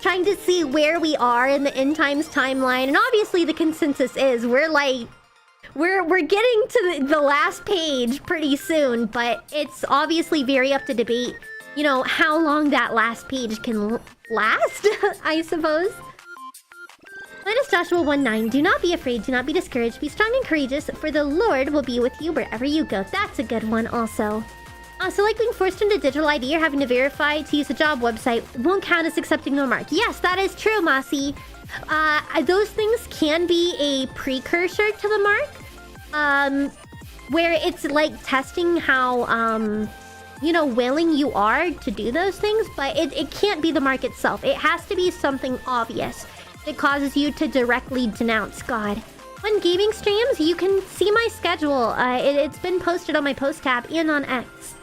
trying to see where we are in the end times timeline. And obviously the consensus is we're like... We're getting to the last page pretty soon, but it's obviously very up to debate, you know, how long that last page can last, I suppose. Minus Joshua 1:9. Do not be afraid, do not be discouraged, be strong and courageous, for the Lord will be with you wherever you go. That's a good one also. So like being forced into digital ID or having to verify to use a job website won't count as accepting the mark. Yes, that is true, Masi. Those things can be a precursor to the mark. Where it's like testing how, you know, willing you are to do those things, but it can't be the mark itself. It has to be something obvious that causes you to directly denounce God. On gaming streams, you can see my schedule. It's been posted on my post tab and on X.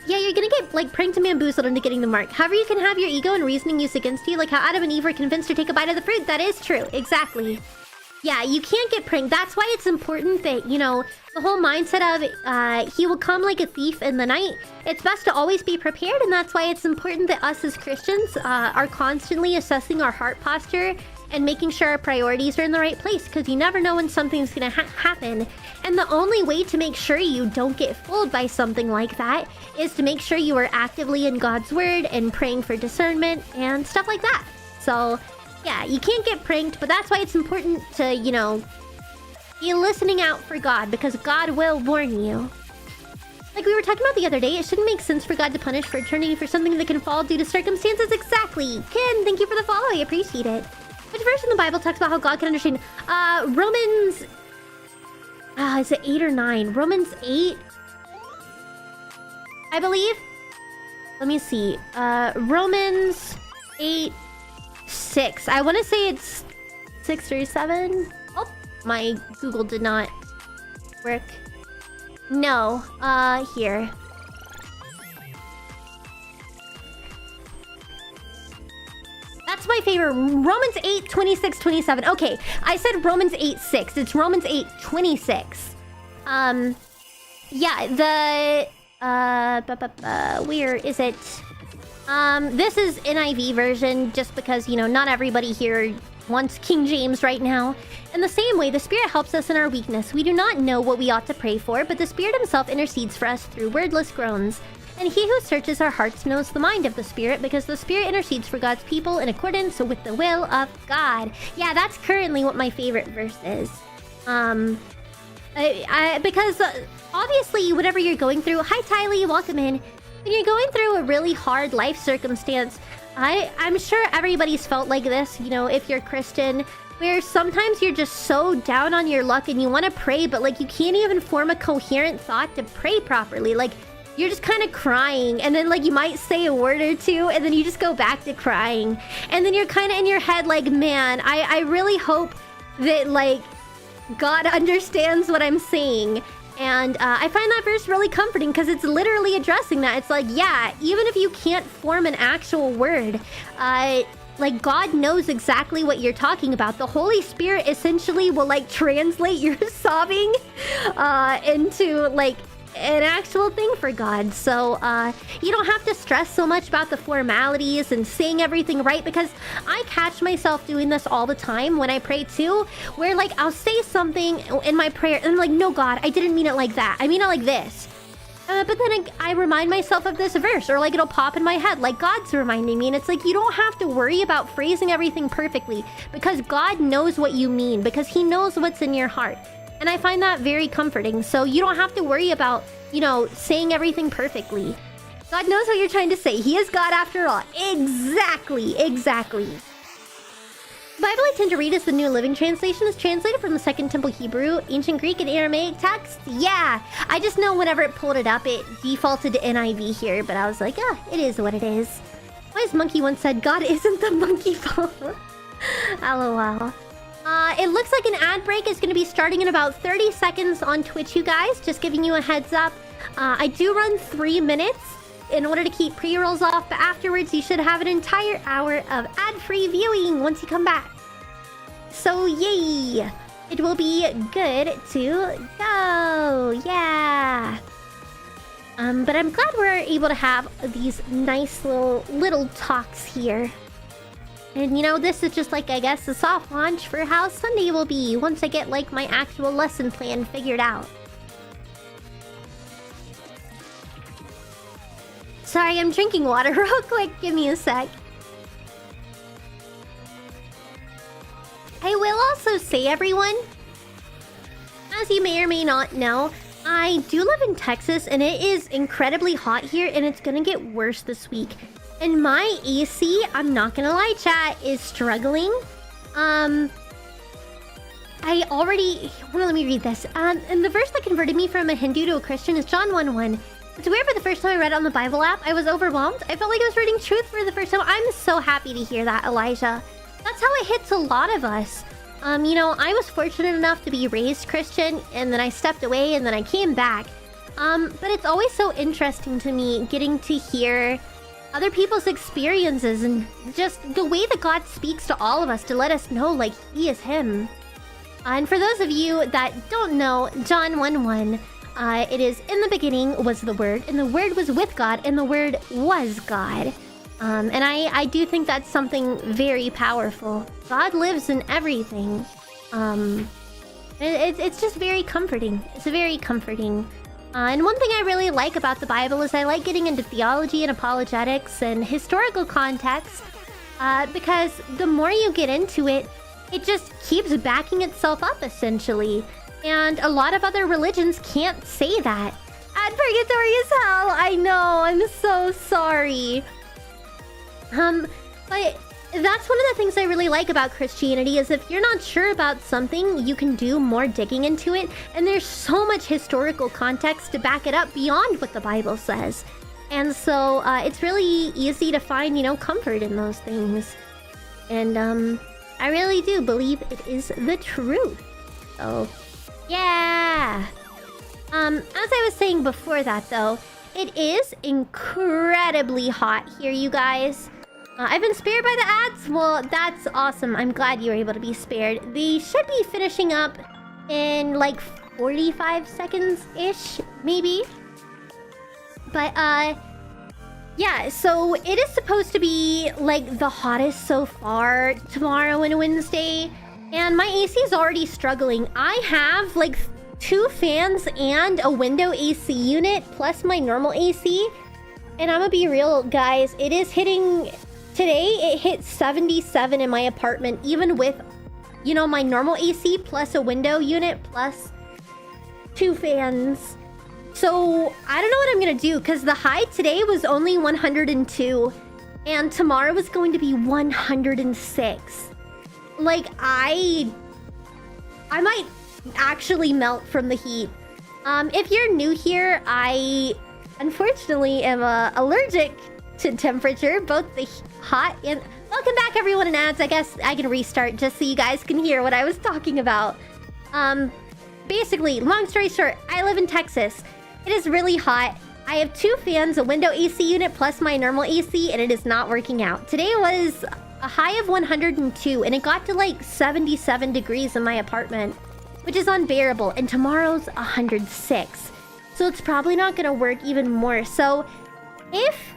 Yeah, you're gonna get, like, pranked and bamboozled into getting the mark. However, you can have your ego and reasoning used against you, like how Adam and Eve were convinced to take a bite of the fruit. That is true. Exactly. Yeah, you can't get pranked. That's why it's important that, you know, the whole mindset of he will come like a thief in the night. It's best to always be prepared, and that's why it's important that us as Christians are constantly assessing our heart posture and making sure our priorities are in the right place, because you never know when something's gonna happen. And the only way to make sure you don't get fooled by something like that is to make sure you are actively in God's Word and praying for discernment and stuff like that. So... yeah, you can't get pranked, but that's why it's important to, you know, be listening out for God, because God will warn you. Like we were talking about the other day, it shouldn't make sense for God to punish for eternity for something that can fall due to circumstances. Exactly. Ken, thank you for the follow. I appreciate it. Which verse in the Bible talks about how God can understand? Romans... is it 8 or 9? Romans 8? I believe? Let me see. Romans 8... 6. I want to say it's 6 or 7. Oh, my Google did not work. No, here. That's my favorite. Romans 8, 26, 27. Okay, I said Romans 8, 6. It's Romans 8, 26. Yeah, the... where is it? This is NIV version, just because, you know, not everybody here wants King James right now. In the same way, the Spirit helps us in our weakness. We do not know what we ought to pray for, but the Spirit himself intercedes for us through wordless groans. And he who searches our hearts knows the mind of the Spirit, because the Spirit intercedes for God's people in accordance with the will of God. Yeah, that's currently what my favorite verse is. Because obviously, whatever you're going through... Hi, Tylee, welcome in. When you're going through a really hard life circumstance, I'm sure everybody's felt like this, you know, if you're Christian, where sometimes you're just so down on your luck and you want to pray, but like you can't even form a coherent thought to pray properly. Like you're just kind of crying, and then like you might say a word or two, and then you just go back to crying. And then you're kind of in your head like, man, I really hope that like God understands what I'm saying. And I find that verse really comforting, because it's literally addressing that. It's like, yeah, even if you can't form an actual word, like God knows exactly what you're talking about. The Holy Spirit essentially will like translate your sobbing into like an actual thing for God. So you don't have to stress so much about the formalities and saying everything right, because I catch myself doing this all the time when I pray too, where like I'll say something in my prayer and I'm like, no God, I didn't mean it like that, I mean it like this. But then I remind myself of this verse, or like it'll pop in my head, like God's reminding me, and it's like you don't have to worry about phrasing everything perfectly, because God knows what you mean, because he knows what's in your heart. And I find that very comforting. So you don't have to worry about, you know, saying everything perfectly. God knows what you're trying to say. He is God after all. Exactly, exactly. The Bible I tend to read is the New Living Translation. Is translated from the Second Temple Hebrew, Ancient Greek, and Aramaic text. Yeah, I just know whenever it pulled it up, it defaulted to NIV here, but I was like, it is what it is. Wise Monkey once said, God isn't the monkey fault. LOL. It looks like an ad break is going to be starting in about 30 seconds on Twitch, you guys. Just giving you a heads up. I do run 3 minutes in order to keep pre-rolls off, but afterwards you should have an entire hour of ad-free viewing once you come back. So yay! It will be good to go! Yeah! But I'm glad we're able to have these nice little talks here. And you know, this is just like, I guess, a soft launch for how Sunday will be once I get like my actual lesson plan figured out. Sorry, I'm drinking water real quick. Give me a sec. I will also say, everyone, as you may or may not know, I do live in Texas and it is incredibly hot here, and it's gonna get worse this week. And my AC, I'm not gonna lie, chat, is struggling. I already... Well, let me read this. And the verse that converted me from a Hindu to a Christian is John 1:1. It's weird, but the first time I read it on the Bible app, I was overwhelmed. I felt like I was reading truth for the first time. I'm so happy to hear that, Elijah. That's how it hits a lot of us. You know, I was fortunate enough to be raised Christian, and then I stepped away, and then I came back. But it's always so interesting to me getting to hear other people's experiences and just the way that God speaks to all of us to let us know, like, he is him. And for those of you that don't know, John 1:1, it is, in the beginning was the Word, and the Word was with God, and the Word was God. And I do think that's something very powerful. God lives in everything. It's just very comforting. It's very comforting. And one thing I really like about the Bible is I like getting into theology and apologetics and historical context. Because the more you get into it, it just keeps backing itself up, essentially. And a lot of other religions can't say that. Ad purgatory is hell! I know, I'm so sorry. But that's one of the things I really like about Christianity, is if you're not sure about something, you can do more digging into it, and there's so much historical context to back it up beyond what the Bible says. And so, it's really easy to find, you know, comfort in those things. And, I really do believe it is the truth. So, yeah! As I was saying before that, though, it is incredibly hot here, you guys. I've been spared by the ads. Well, that's awesome. I'm glad you were able to be spared. They should be finishing up in like 45 seconds-ish, maybe. But, yeah, so it is supposed to be like the hottest so far tomorrow and Wednesday. And my AC is already struggling. I have like 2 fans and a window AC unit plus my normal AC. And I'm gonna be real, guys. It is hitting... Today, it hit 77 in my apartment, even with, you know, my normal AC plus a window unit plus 2 fans. So, I don't know what I'm gonna do, because the high today was only 102. And tomorrow is going to be 106. Like, I might actually melt from the heat. If you're new here, I unfortunately am allergic to temperature, both the hot and... Welcome back, everyone, in ads. I guess I can restart just so you guys can hear what I was talking about. Basically, long story short, I live in Texas. It is really hot. I have 2 fans, a window AC unit, plus my normal AC, and it is not working out. Today was a high of 102, and it got to like 77 degrees in my apartment, which is unbearable, and tomorrow's 106. So it's probably not gonna work even more. So if,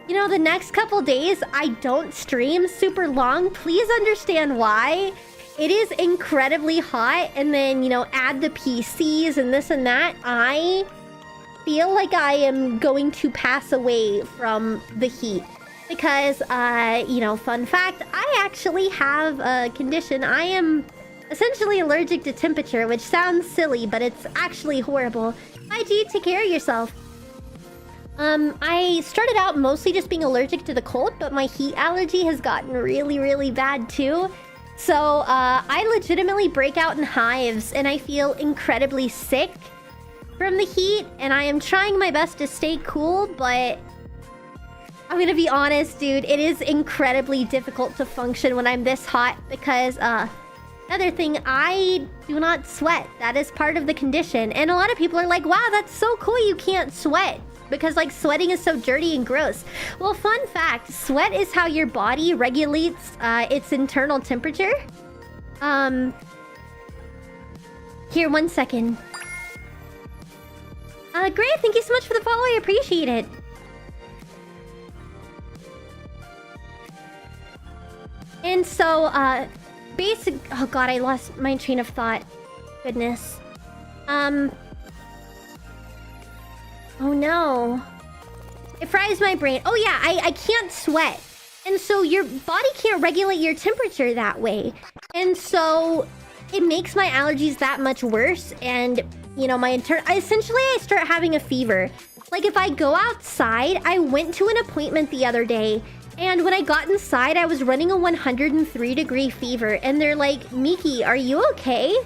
you know, the next couple days I don't stream super long, please understand why. It is incredibly hot, and then, you know, add the PCs and this and that. I feel like I am going to pass away from the heat. Because, you know, fun fact, I actually have a condition. I am essentially allergic to temperature, which sounds silly, but it's actually horrible. Hi, G, take care of yourself. I started out mostly just being allergic to the cold, but my heat allergy has gotten really, really bad too. So, I legitimately break out in hives, and I feel incredibly sick from the heat, and I am trying my best to stay cool, but I'm gonna be honest, dude, it is incredibly difficult to function when I'm this hot because, another thing, I do not sweat. That is part of the condition. And a lot of people are like, wow, that's so cool you can't sweat. Because, like, sweating is so dirty and gross. Well, fun fact, sweat is how your body regulates, its internal temperature. Here, 1 second. Great, thank you so much for the follow, I appreciate it. And so, oh god, I lost my train of thought. Goodness. Oh no. It fries my brain. Oh yeah, I can't sweat. And so your body can't regulate your temperature that way. And so it makes my allergies that much worse. And, you know, essentially I start having a fever. Like if I go outside, I went to an appointment the other day. And when I got inside, I was running a 103-degree fever. And they're like, Miki, are you okay?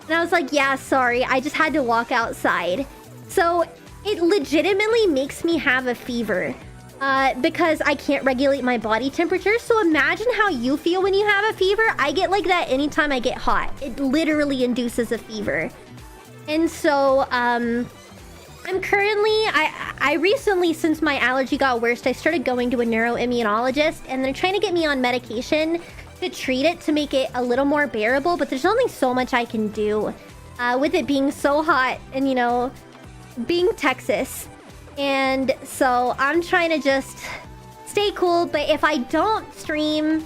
And I was like, yeah, sorry. I just had to walk outside. So it legitimately makes me have a fever. Because I can't regulate my body temperature. So imagine how you feel when you have a fever. I get like that anytime I get hot. It literally induces a fever. And so, I'm currently, I recently, since my allergy got worse, I started going to a neuroimmunologist, and they're trying to get me on medication to treat it to make it a little more bearable, but there's only so much I can do with it being so hot and, you know, being Texas. And so I'm trying to just stay cool, but if I don't stream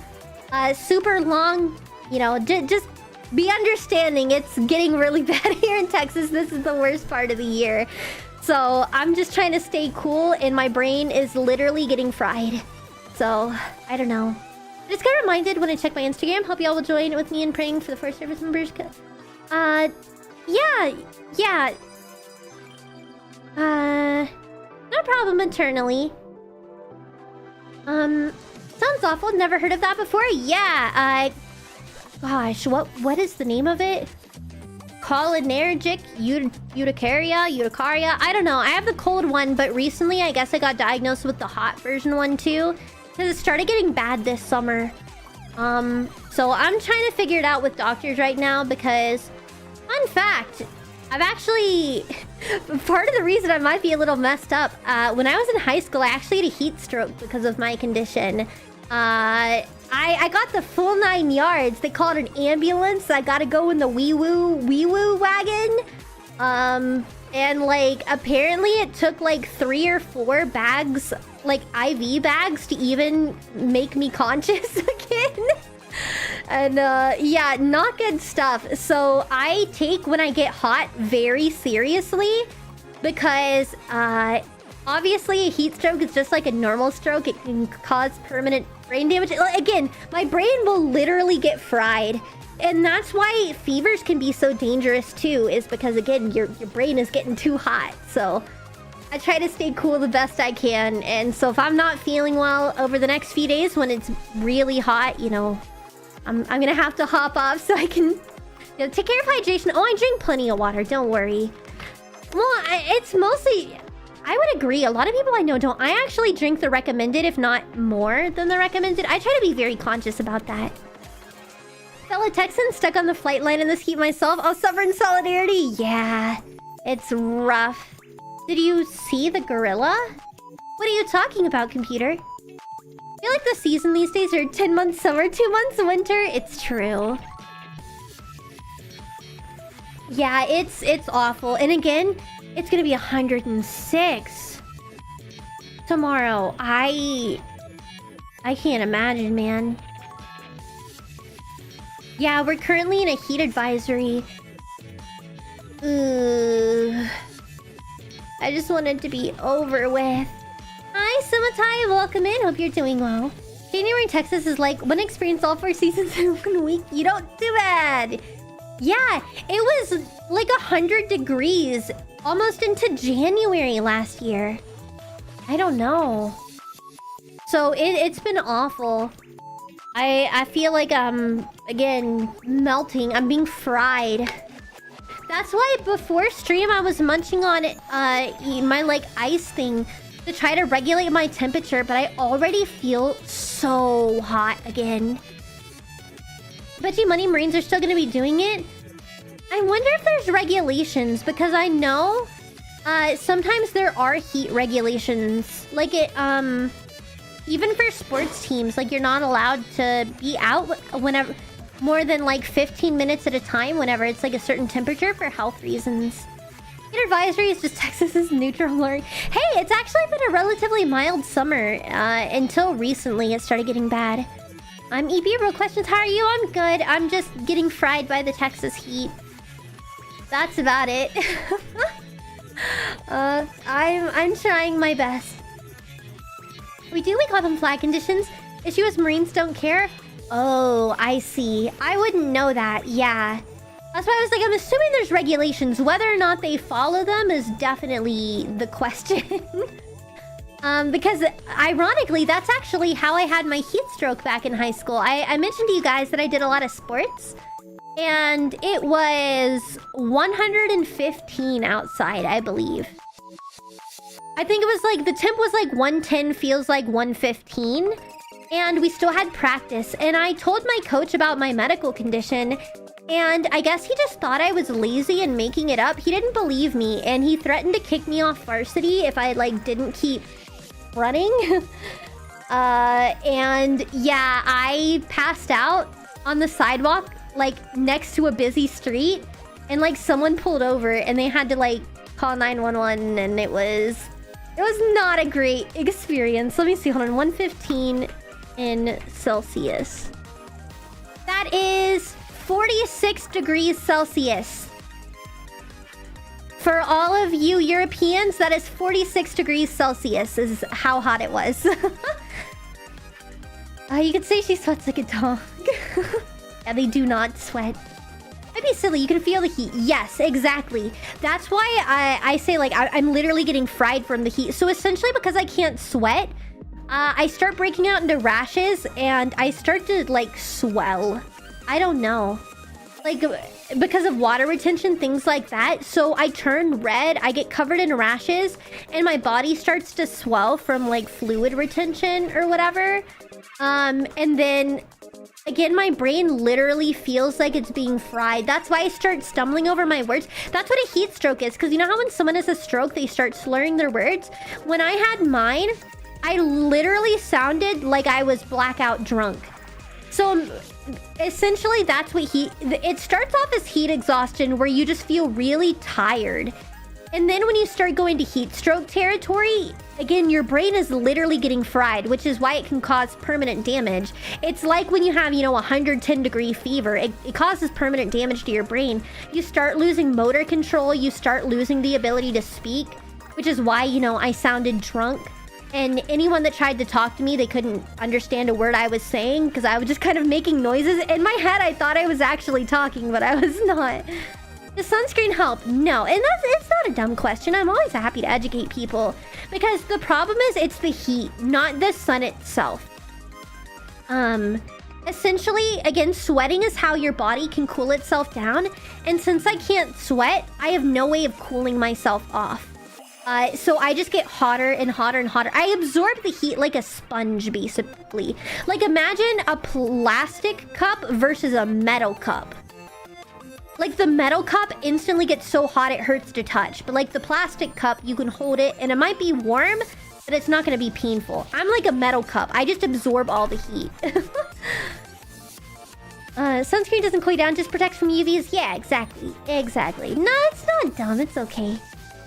super long, you know, just be understanding. It's getting really bad here in Texas. This is the worst part of the year. So I'm just trying to stay cool, and my brain is literally getting fried. So, I don't know. I just got reminded when I check my Instagram. Hope y'all will join with me in praying for the first service members. Yeah. No problem eternally. Sounds awful. Never heard of that before. Yeah, gosh, what is the name of it? Cholinergic urticaria. I don't know. I have the cold one, but recently I guess I got diagnosed with the hot version one too, because it started getting bad this summer. So I'm trying to figure it out with doctors right now because, fun fact, I've actually part of the reason I might be a little messed up. When I was in high school, I actually had a heat stroke because of my condition. I got the full 9 yards. They call it an ambulance. I gotta go in the wee woo wagon. And like apparently it took like 3 or 4 bags, like IV bags, to even make me conscious again. And yeah, not good stuff. So I take when I get hot very seriously because obviously a heat stroke is just like a normal stroke. It can cause permanent brain damage. Again, my brain will literally get fried. And that's why fevers can be so dangerous too, is because again, your brain is getting too hot. So I try to stay cool the best I can. And so if I'm not feeling well over the next few days when it's really hot, you know, I'm gonna have to hop off so I can, you know, take care of hydration. Oh, I drink plenty of water, don't worry. Well, it's mostly, I would agree. A lot of people I know don't. I actually drink the recommended, if not more than the recommended. I try to be very conscious about that. Fellow Texan stuck on the flight line in this heat myself. I'll suffer in solidarity. Yeah, it's rough. Did you see the gorilla? What are you talking about, computer? I feel like the season these days are 10 months summer, 2 months winter. It's true. Yeah, it's awful. And again, It's gonna be 106 tomorrow. I can't imagine, man. Yeah, we're currently in a heat advisory. Ugh. I just want it to be over with. Hi, Sumatai, welcome in. Hope you're doing well. January in Texas is like one experience all 4 seasons in 1 week. You don't do bad. Yeah, it was like 100 degrees almost into January last year. I don't know. So it's been awful. I feel like I'm, again, melting. I'm being fried. That's why before stream I was munching on my like ice thing to try to regulate my temperature, but I already feel so hot again. Bet you Money Marines are still gonna be doing it. I wonder if there's regulations, because I know sometimes there are heat regulations. Like it even for sports teams, like you're not allowed to be out whenever more than like 15 minutes at a time whenever it's like a certain temperature for health reasons. Heat advisory is just Texas's neutral alert. Hey, it's actually been a relatively mild summer until recently it started getting bad. I'm EP Bro Questions. How are you? I'm good. I'm just getting fried by the Texas heat. That's about it. I'm trying my best. We call them flag conditions. Issue is Marines don't care. Oh, I see. I wouldn't know that. Yeah. That's why I was like, I'm assuming there's regulations. Whether or not they follow them is definitely the question. Because ironically, that's actually how I had my heat stroke back in high school. I mentioned to you guys that I did a lot of sports. And it was 115 outside, I believe. I think it was like, the temp was like 110, feels like 115. And we still had practice. And I told my coach about my medical condition. And I guess he just thought I was lazy and making it up. He didn't believe me. And he threatened to kick me off varsity if I like didn't keep running. And yeah, I passed out on the sidewalk, like next to a busy street. And like someone pulled over and they had to like call 911. And it was not a great experience. Let me see, hold on, 115 in Celsius. That is 46 degrees Celsius. For all of you Europeans, that is 46 degrees Celsius is how hot it was. You could say she sweats like a dog. Yeah, they do not sweat. I'd be silly, you can feel the heat. Yes, exactly. That's why I say like I'm literally getting fried from the heat. So essentially because I can't sweat, I start breaking out into rashes and I start to like swell. I don't know. Like because of water retention, things like that. So I turn red, I get covered in rashes, and my body starts to swell from like fluid retention or whatever. And then again, my brain literally feels like it's being fried. That's why I start stumbling over my words. That's what a heat stroke is. Because you know how when someone has a stroke, they start slurring their words? When I had mine, I literally sounded like I was blackout drunk. So essentially, that's what it starts off as heat exhaustion, where you just feel really tired. And then when you start going to heat stroke territory, again, your brain is literally getting fried, which is why it can cause permanent damage. It's like when you have, 110 degree fever, it causes permanent damage to your brain. You start losing motor control, you start losing the ability to speak, which is why, I sounded drunk. And anyone that tried to talk to me, they couldn't understand a word I was saying because I was just kind of making noises. In my head, I thought I was actually talking, but I was not. Does sunscreen help? No. And it's not a dumb question. I'm always happy to educate people. Because the problem is it's the heat, not the sun itself. Essentially, again, sweating is how your body can cool itself down. And since I can't sweat, I have no way of cooling myself off. So I just get hotter and hotter and hotter. I absorb the heat like a sponge, basically. Like, imagine a plastic cup versus a metal cup. Like, the metal cup instantly gets so hot it hurts to touch. But, like, the plastic cup, you can hold it, and it might be warm, but it's not going to be painful. I'm like a metal cup. I just absorb all the heat. Sunscreen doesn't cool you down, just protects from UVs. Yeah, exactly. Exactly. No, it's not dumb. It's okay.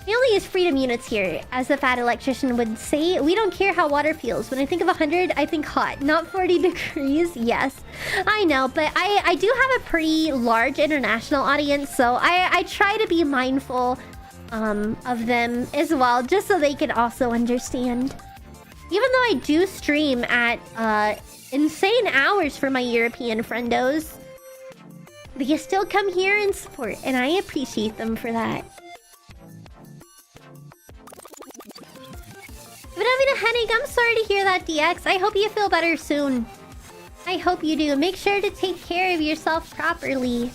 We only use freedom units here, as the fat electrician would say. We don't care how water feels. When I think of 100, I think hot. Not 40 degrees. Yes, I know, but I do have a pretty large international audience, so I try to be mindful of them as well, just so they can also understand. Even though I do stream at insane hours for my European friendos, they still come here and support, and I appreciate them for that. But having a headache, I'm sorry to hear that, DX. I hope you feel better soon. I hope you do. Make sure to take care of yourself properly.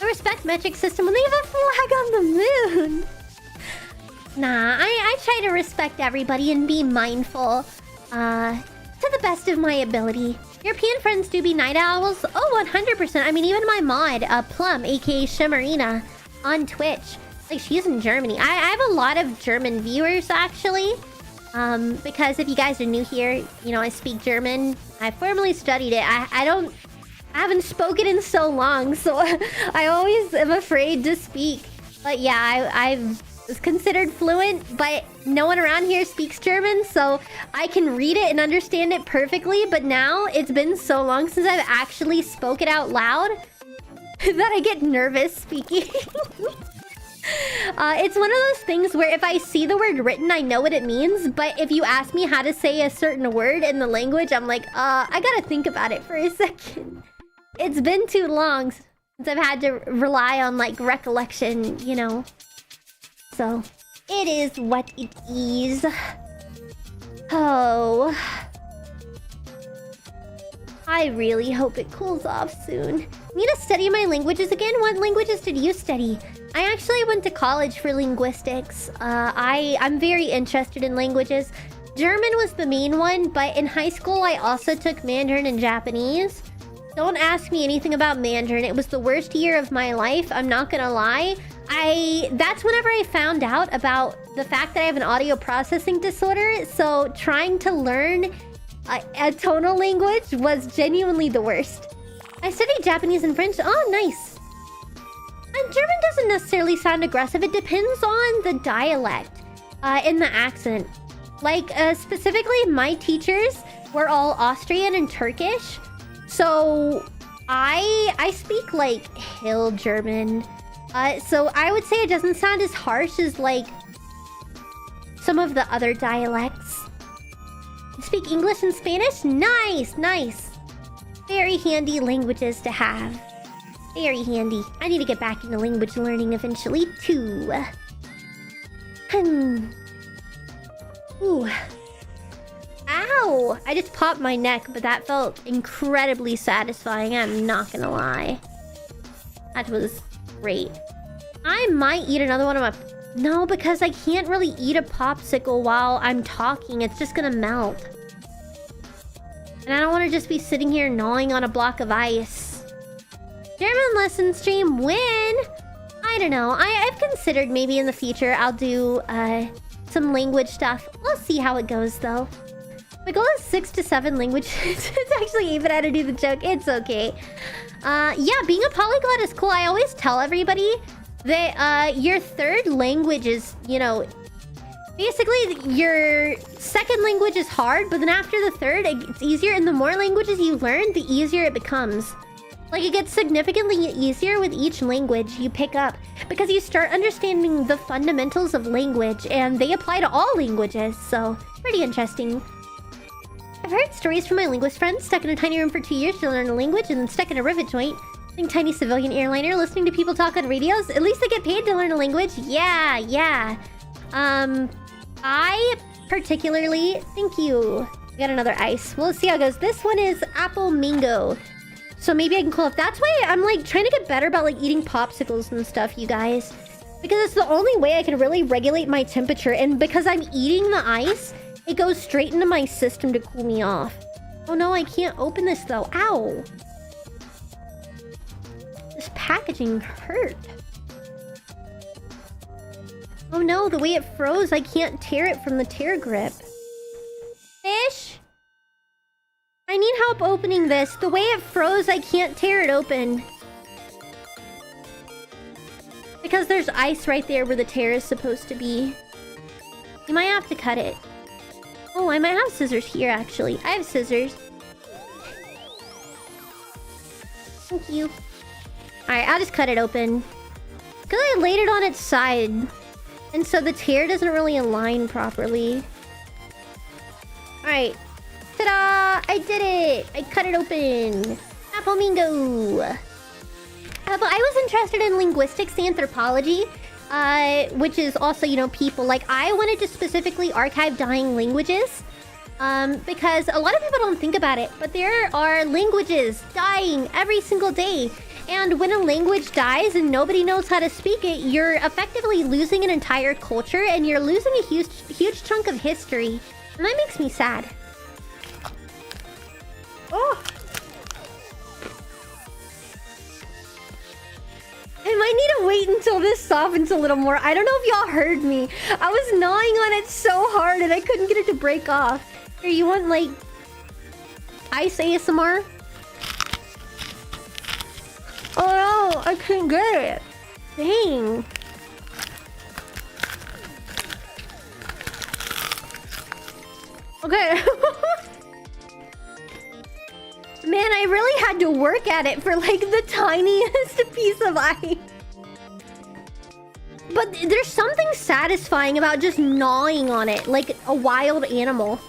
I respect metric system when they have a flag on the moon. Nah, I try to respect everybody and be mindful to the best of my ability. European friends do be night owls. Oh, 100%. I mean, even my mod, Plum, aka Shimmerina, on Twitch. Like, she's in Germany. I have a lot of German viewers, actually. Because if you guys are new here, you know, I speak German. I formally studied it. I haven't spoken in so long, so I always am afraid to speak. But yeah, I was considered fluent, but no one around here speaks German, so I can read it and understand it perfectly. But now it's been so long since I've actually spoke it out loud that I get nervous speaking. It's one of those things where if I see the word written, I know what it means. But if you ask me how to say a certain word in the language, I'm like, I gotta think about it for a second. It's been too long since I've had to rely on, like, recollection, you know. So, it is what it is. Oh. I really hope it cools off soon. Need to study my languages again? What languages did you study? I actually went to college for linguistics. I'm very interested in languages. German was the main one, but in high school I also took Mandarin and Japanese. Don't ask me anything about Mandarin. It was the worst year of my life, I'm not gonna lie. That's whenever I found out about the fact that I have an audio processing disorder, so trying to learn a tonal language was genuinely the worst. I studied Japanese and French. Oh, nice. And German doesn't necessarily sound aggressive. It depends on the dialect and the accent. Like, specifically, my teachers were all Austrian and Turkish. So, I speak, like, Hill German. So I would say it doesn't sound as harsh as, like, some of the other dialects. You speak English and Spanish? Nice, nice. Very handy languages to have. Very handy. I need to get back into language learning eventually, too. Ooh. Ow! I just popped my neck, but that felt incredibly satisfying, I'm not gonna lie. That was great. I might eat another one of my... No, because I can't really eat a popsicle while I'm talking. It's just gonna melt. And I don't want to just be sitting here gnawing on a block of ice. German lesson stream when? I don't know. I've considered maybe in the future I'll do some language stuff. We'll see how it goes, though. My goal is 6 to 7 languages. It's actually even how to do the joke. It's okay. Yeah, being a polyglot is cool. I always tell everybody that your third language is, you know... Basically, your second language is hard, but then after the third, it's easier. And the more languages you learn, the easier it becomes. Like, it gets significantly easier with each language you pick up. Because you start understanding the fundamentals of language, and they apply to all languages. So, pretty interesting. I've heard stories from my linguist friends stuck in a tiny room for 2 years to learn a language and then stuck in a rivet joint. Think tiny civilian airliner listening to people talk on radios. At least they get paid to learn a language. Yeah, yeah. I particularly... Thank you. I got another ice. We'll see how it goes. This one is apple mango. So maybe I can cool off. That's why I'm, like, trying to get better about, like, eating popsicles and stuff, you guys. Because it's the only way I can really regulate my temperature. And because I'm eating the ice, it goes straight into my system to cool me off. Oh no, I can't open this, though. Ow. This packaging hurt. Oh no, the way it froze, I can't tear it from the tear grip. Fish? I need help opening this. The way it froze, I can't tear it open. Because there's ice right there where the tear is supposed to be. You might have to cut it. Oh, I might have scissors here, actually. I have scissors. Thank you. Alright, I'll just cut it open. Because I laid it on its side. And so the tear doesn't really align properly. Alright. Ta-da! I did it! I cut it open. Apple Mingo! But I was interested in linguistics, anthropology. Which is also, you know, people. Like, I wanted to specifically archive dying languages. Because a lot of people don't think about it. But there are languages dying every single day. And when a language dies and nobody knows how to speak it, you're effectively losing an entire culture. And you're losing a huge chunk of history. And that makes me sad. Oh! I might need to wait until this softens a little more. I don't know if y'all heard me. I was gnawing on it so hard and I couldn't get it to break off. Here, you want, like, ice ASMR? Oh no, I couldn't get it. Dang. Okay. Man, I really had to work at it for like the tiniest piece of ice. But there's something satisfying about just gnawing on it like a wild animal.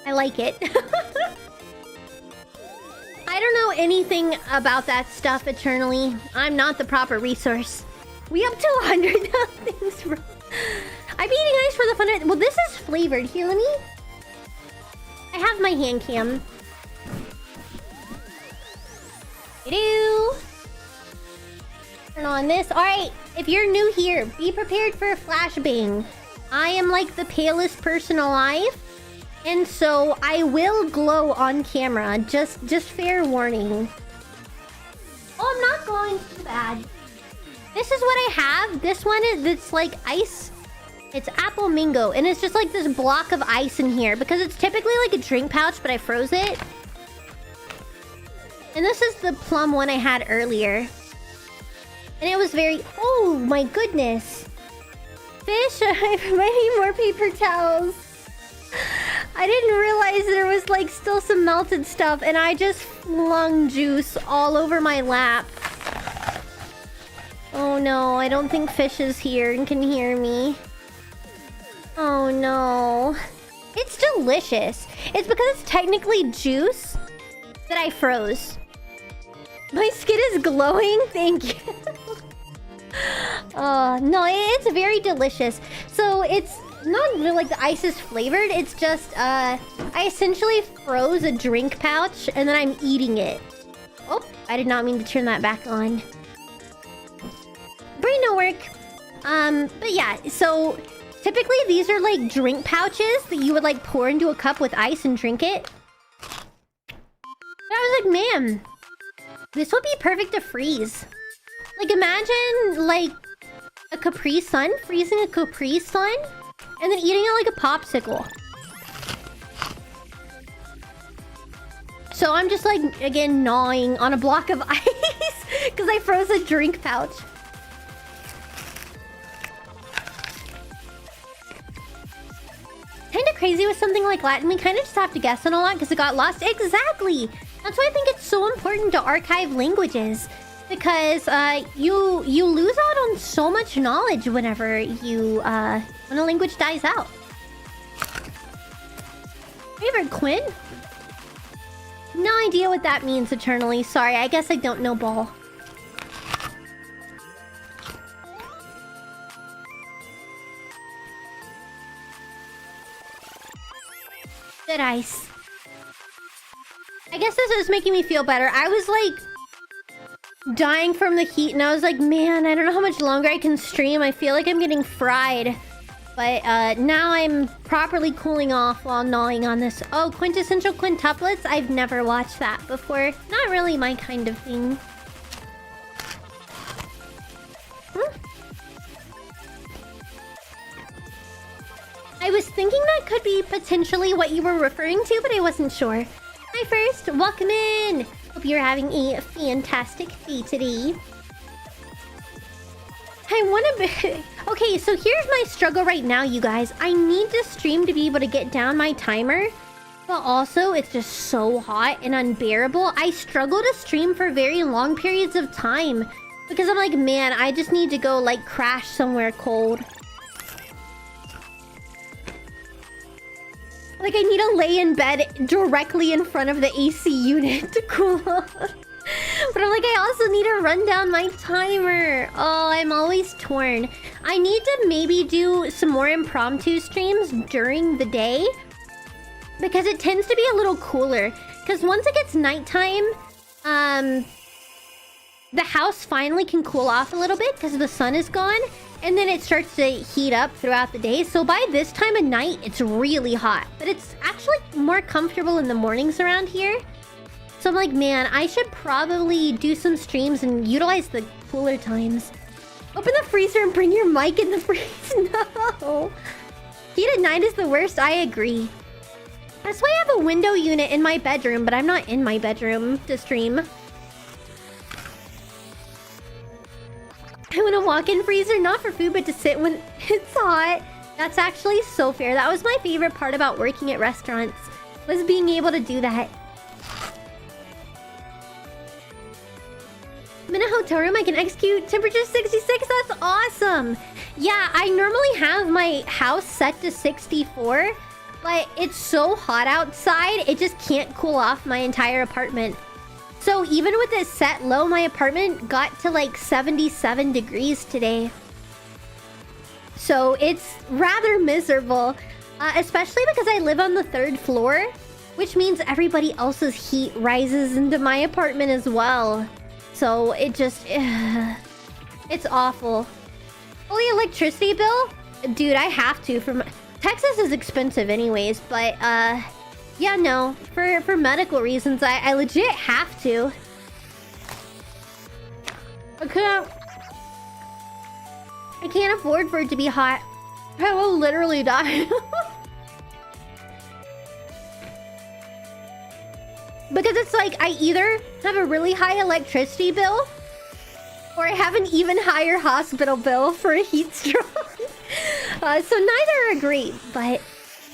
I like it. I don't know anything about that stuff eternally. I'm not the proper resource. We up to 100 things, bro. I'm eating ice for the fun of it. Well, this is flavored. Here, let me... I have my hand cam. Do. Turn on this. Alright, if you're new here, be prepared for a flashbang. I am like the palest person alive. And so I will glow on camera. Just fair warning. Oh, I'm not glowing too bad. This is what I have. This one is, it's like ice. It's apple mango. And it's just like this block of ice in here. Because it's typically like a drink pouch, but I froze it. And this is the plum one I had earlier. And it was very... Oh my goodness. Fish, I might need more paper towels. I didn't realize there was like still some melted stuff. And I just flung juice all over my lap. Oh no, I don't think Fish is here and can hear me. Oh no. It's delicious. It's because it's technically juice that I froze. My skin is glowing, thank you. No, it's very delicious. So it's not really like the ice is flavored. It's just, I essentially froze a drink pouch and then I'm eating it. Oh, I did not mean to turn that back on. Brain no work. But yeah, so typically these are like drink pouches that you would like pour into a cup with ice and drink it. But I was like, man, this would be perfect to freeze. Like imagine like a Capri Sun, freezing a Capri Sun, and then eating it like a popsicle. So I'm just like, again, gnawing on a block of ice because I froze a drink pouch. Kind of crazy with something like Latin. We kind of just have to guess on a lot because it got lost. Exactly! That's why I think it's so important to archive languages. Because you lose out on so much knowledge whenever you when a language dies out. Favorite Quinn? No idea what that means eternally. Sorry, I guess I don't know ball. Good ice. I guess this is making me feel better. I was like dying from the heat and I was like, man, I don't know how much longer I can stream. I feel like I'm getting fried. But now I'm properly cooling off while gnawing on this. Oh, quintessential quintuplets? I've never watched that before. Not really my kind of thing. I was thinking that could be potentially what you were referring to, but I wasn't sure. Hi first, welcome in. Hope you're having a fantastic day today. I want to... Okay, so here's my struggle right now, you guys. I need to stream to be able to get down my timer. But also, it's just so hot and unbearable. I struggle to stream for very long periods of time. Because I'm like, man, I just need to go, like, crash somewhere cold. Like, I need to lay in bed directly in front of the AC unit to cool off. But I'm like, I also need to run down my timer. Oh, I'm always torn. I need to maybe do some more impromptu streams during the day. Because it tends to be a little cooler. Because once it gets nighttime, the house finally can cool off a little bit because the sun is gone. And then it starts to heat up throughout the day. So by this time of night, it's really hot. But it's actually more comfortable in the mornings around here. So I'm like, man, I should probably do some streams and utilize the cooler times. Open the freezer and bring your mic in the freeze. No. Heat at night is the worst. I agree. That's why I have a window unit in my bedroom, but I'm not in my bedroom to stream. I want a walk-in freezer, not for food, but to sit when it's hot. That's actually so fair. That was my favorite part about working at restaurants, was being able to do that. I'm in a hotel room. I can execute temperature 66. That's awesome. Yeah, I normally have my house set to 64, but it's so hot outside, it just can't cool off my entire apartment. So even with it set low, my apartment got to like 77 degrees today. So it's rather miserable, especially because I live on the 3rd floor, which means everybody else's heat rises into my apartment as well. So it just... it's awful. Only electricity bill? Dude, I have to. Texas is expensive anyways, but yeah, no. For medical reasons, I legit have to. I can't afford for it to be hot. I will literally die. Because it's like, I either have a really high electricity bill, or I have an even higher hospital bill for a heat stroke. So neither are great, but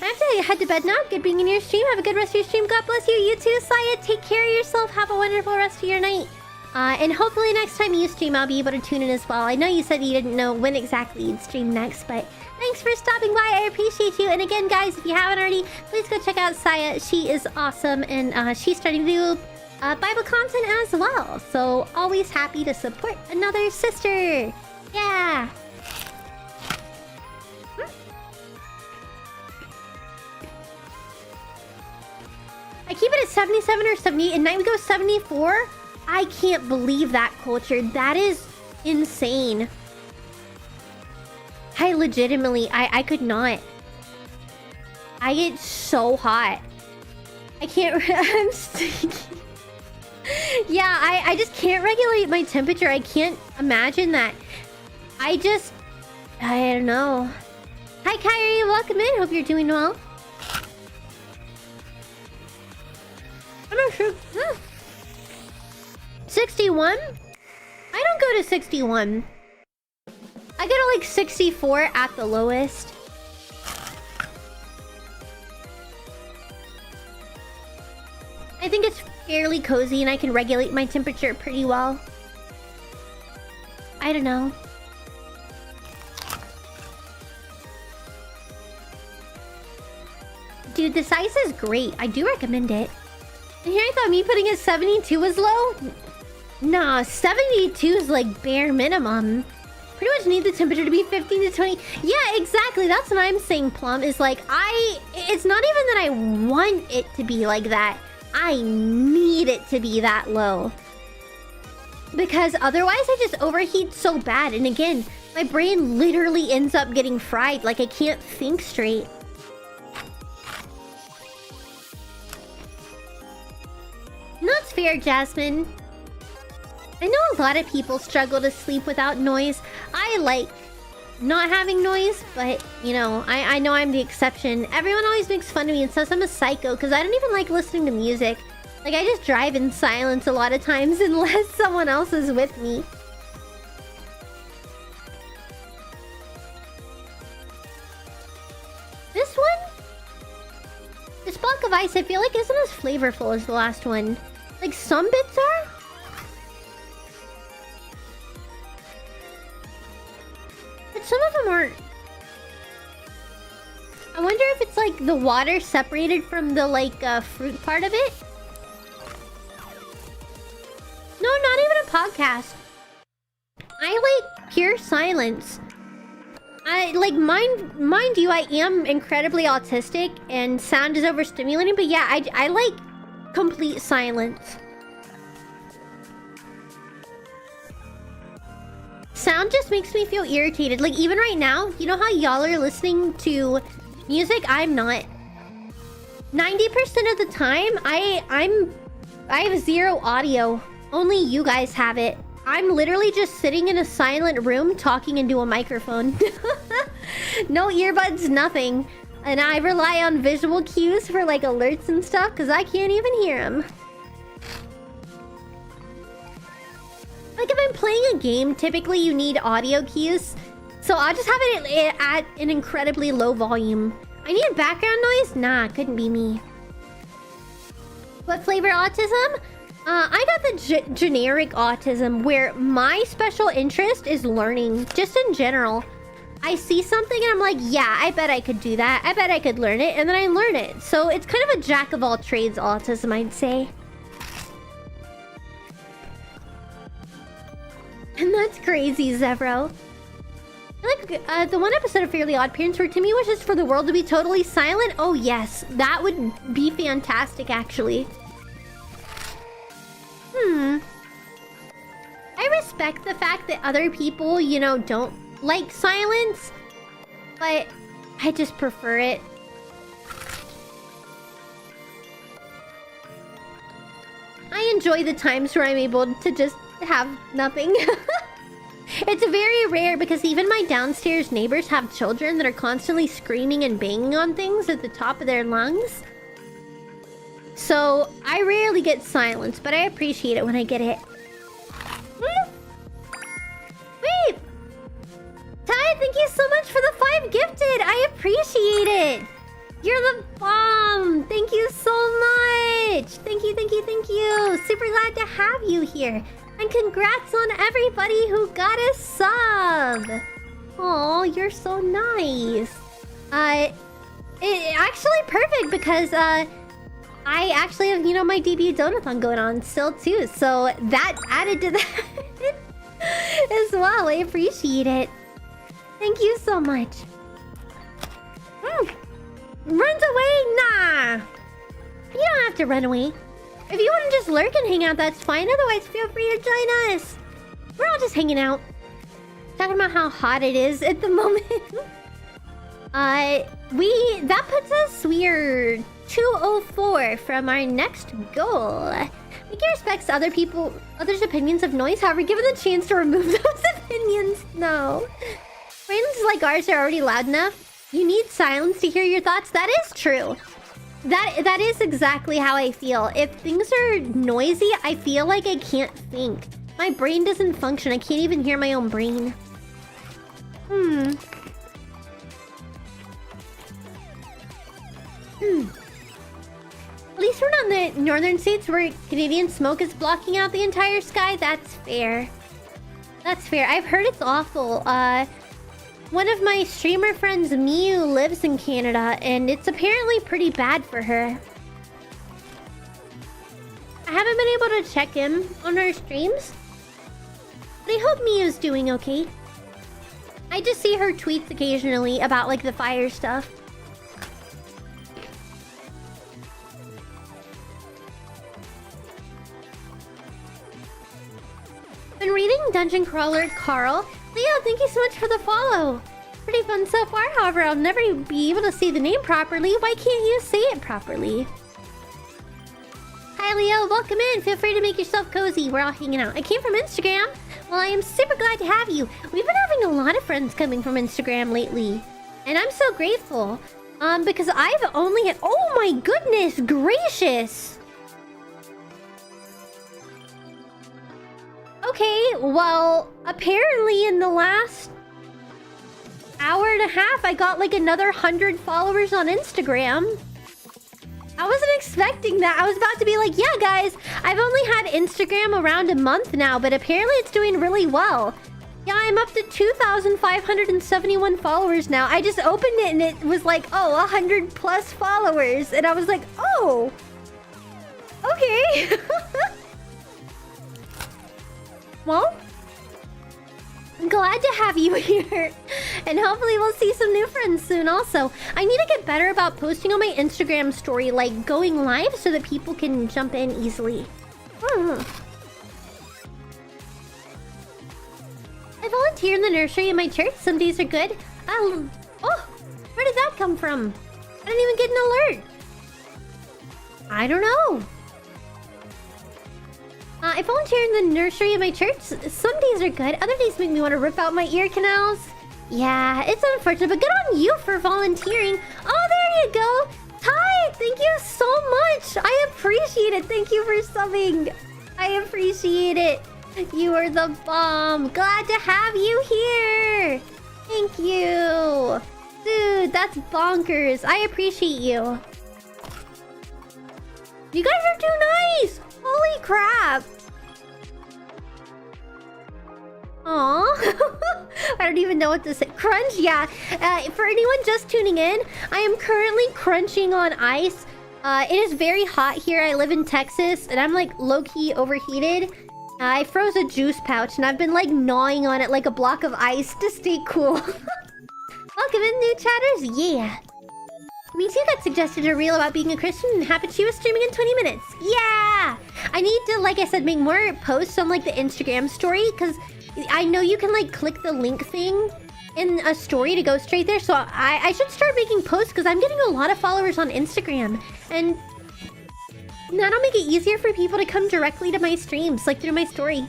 I have to head to bed now. Good being in your stream. Have a good rest of your stream. God bless you. You too, Saya. Take care of yourself. Have a wonderful rest of your night. And hopefully next time you stream, I'll be able to tune in as well. I know you said you didn't know when exactly you'd stream next, but thanks for stopping by. I appreciate you. And again, guys, if you haven't already, please go check out Saya. She is awesome, and she's starting to do Bible content as well. So always happy to support another sister. Yeah. I keep it at 77 or 78. At night we go 74. I can't believe that culture. That is insane. I legitimately, I could not. I get so hot. I can't, I'm stinky. Yeah, I just can't regulate my temperature. I can't imagine that. I don't know. Hi, Kyrie, welcome in. Hope you're doing well. I'm not sure. 61? I don't go to 61. I go to like 64 at the lowest. I think it's fairly cozy and I can regulate my temperature pretty well. I don't know. Dude, this ice is great. I do recommend it. And here I thought me putting it 72 was low. Nah, 72 is like bare minimum. Pretty much need the temperature to be 15 to 20. Yeah, exactly. That's what I'm saying, Plum. Is like, it's not even that I want it to be like that. I need it to be that low. Because otherwise I just overheat so bad. And again, my brain literally ends up getting fried. Like I can't think straight. That's fair, Jasmine. I know a lot of people struggle to sleep without noise. I like not having noise, but you know, I know I'm the exception. Everyone always makes fun of me and says I'm a psycho because I don't even like listening to music. Like, I just drive in silence a lot of times unless someone else is with me. This one? This block of ice, I feel like isn't as flavorful as the last one. Like, some bits are? But some of them aren't. I wonder if it's like the water separated from the like fruit part of it. No, not even a podcast. I like pure silence. I like mind you, I am incredibly autistic and sound is overstimulating, but yeah, I like complete silence. Sound just makes me feel irritated. Like, even right now, you know how y'all are listening to music? I'm not. 90% of the time, I have zero audio. Only you guys have it. I'm literally just sitting in a silent room talking into a microphone. No earbuds, nothing. And I rely on visual cues for like alerts and stuff because I can't even hear them. Like, if I'm playing a game, typically you need audio cues. So I'll just have it at an incredibly low volume. I need background noise? Nah, couldn't be me. What flavor autism? I got the generic autism, where my special interest is learning, just in general. I see something and I'm like, yeah, I bet I could do that. I bet I could learn it, and then I learn it. So it's kind of a jack of all trades autism, I'd say. And that's crazy, Zevro. Like, the one episode of Fairly Odd Parents where Timmy wishes for the world to be totally silent. Oh yes, that would be fantastic, actually. I respect the fact that other people, you know, don't like silence, but I just prefer it. I enjoy the times where I'm able to just have nothing. It's very rare because even my downstairs neighbors have children that are constantly screaming and banging on things at the top of their lungs. So I rarely get silence, but I appreciate it when I get it. Wait! Ty, thank you so much for the 5 gifted! I appreciate it! You're the bomb! Thank you so much! Thank you, thank you, thank you! Super glad to have you here! And congrats on everybody who got a sub! Oh, you're so nice! It actually perfect because, I actually have, you know, my debut Donothon going on still too, so that added to that as well. I appreciate it. Thank you so much. Runs away? Nah. You don't have to run away. If you want to just lurk and hang out, that's fine. Otherwise, feel free to join us. We're all just hanging out. Talking about how hot it is at the moment. That puts us, we're 204 from our next goal. Miki respects others' opinions of noise, however, given the chance to remove those opinions, no. Friends like ours are already loud enough. You need silence to hear your thoughts. That is true. That is exactly how I feel. If things are noisy, I feel like I can't think. My brain doesn't function. I can't even hear my own brain. At least we're not in the northern states where Canadian smoke is blocking out the entire sky. That's fair. That's fair. I've heard it's awful. One of my streamer friends, Miu, lives in Canada, and it's apparently pretty bad for her. I haven't been able to check in on her streams, but I hope Miu's doing okay. I just see her tweets occasionally about, like, the fire stuff. Been reading Dungeon Crawler Carl. Leo, thank you so much for the follow. Pretty fun so far, however, I'll never be able to say the name properly. Why can't you say it properly? Hi Leo, welcome in. Feel free to make yourself cozy. We're all hanging out. I came from Instagram. Well, I am super glad to have you. We've been having a lot of friends coming from Instagram lately. And I'm so grateful. Because I've only had... Oh my goodness gracious! Okay, well, apparently in the last hour and a half, I got like another 100 followers on Instagram. I wasn't expecting that. I was about to be like, yeah, guys, I've only had Instagram around a month now, but apparently it's doing really well. Yeah, I'm up to 2,571 followers now. I just opened it and it was like, oh, 100 plus followers. And I was like, oh, okay. Well, I'm glad to have you here. And hopefully we'll see some new friends soon also. I need to get better about posting on my Instagram story, like going live so that people can jump in easily. I volunteer in the nursery in my church. Some days are good. Oh, where did that come from? I didn't even get an alert. I don't know. I volunteer in the nursery in my church. Some days are good. Other days make me want to rip out my ear canals. Yeah, it's unfortunate, but good on you for volunteering. Oh, there you go. Ty, thank you so much. I appreciate it. Thank you for subbing. I appreciate it. You are the bomb. Glad to have you here. Thank you. Dude, that's bonkers. I appreciate you. You guys are too nice. Holy crap. Aw. I don't even know what to say. Crunch, yeah. For anyone just tuning in, I am currently crunching on ice. It is very hot here. I live in Texas, and I'm like low-key overheated. I froze a juice pouch, and I've been like gnawing on it like a block of ice to stay cool. Welcome in, new chatters. Yeah. Me too got suggested a reel about being a Christian and happened she was streaming in 20 minutes. Yeah! I need to, like I said, make more posts on like the Instagram story, because I know you can like click the link thing in a story to go straight there. So I should start making posts because I'm getting a lot of followers on Instagram. And that'll make it easier for people to come directly to my streams, like through my story.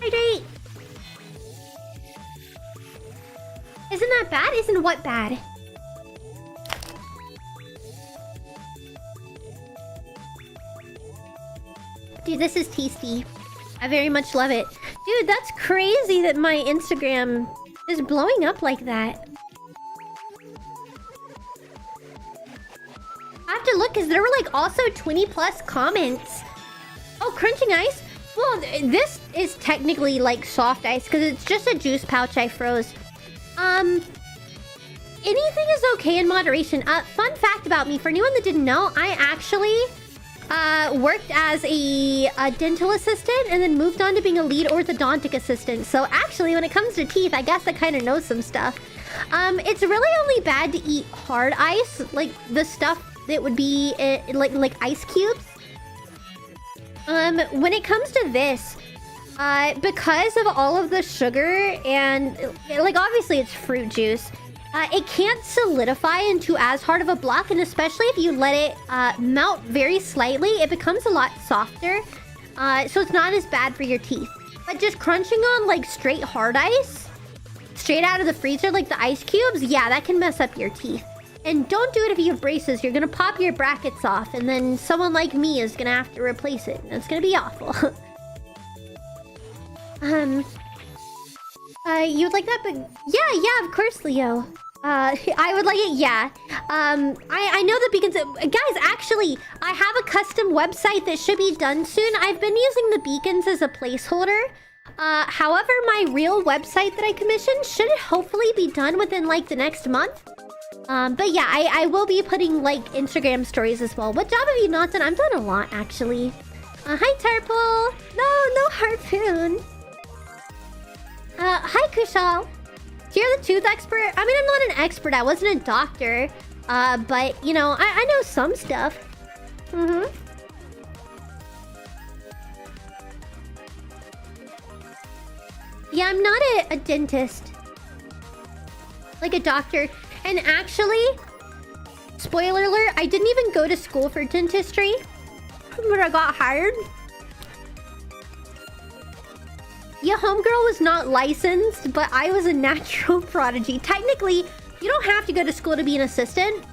Hydrate! Isn't that bad? Isn't what bad? Dude, this is tasty. I very much love it. Dude, that's crazy that my Instagram is blowing up like that. I have to look because there were like also 20 plus comments. Oh, crunching ice? Well, this is technically like soft ice because it's just a juice pouch I froze. Anything is okay in moderation. Fun fact about me, for anyone that didn't know, I actually worked as a dental assistant and then moved on to being a lead orthodontic assistant. So actually, when it comes to teeth, I guess I kind of know some stuff. It's really only bad to eat hard ice, like the stuff that would be like ice cubes. When it comes to this, because of all of the sugar and like obviously it's fruit juice, it can't solidify into as hard of a block, and especially if you let it melt very slightly, it becomes a lot softer. So it's not as bad for your teeth. But just crunching on like straight hard ice, straight out of the freezer, like the ice cubes, yeah, that can mess up your teeth. And don't do it if you have braces. You're gonna pop your brackets off, and then someone like me is gonna have to replace it. It's gonna be awful. You would like that? But yeah, of course, Leo. I would like it, yeah. I know the beacons... Guys, actually, I have a custom website that should be done soon. I've been using the beacons as a placeholder. However, my real website that I commissioned should hopefully be done within, like, the next month. But yeah, I will be putting, like, Instagram stories as well. What job have you not done? I've done a lot, actually. Hi, Turple. No harpoon. Hi, Kushal. You're the tooth expert? I mean, I'm not an expert. I wasn't a doctor. But, you know, I know some stuff. Yeah, I'm not a dentist. Like a doctor. And actually, spoiler alert, I didn't even go to school for dentistry. But I got hired. Yeah, homegirl was not licensed, but I was a natural prodigy. Technically, you don't have to go to school to be an assistant.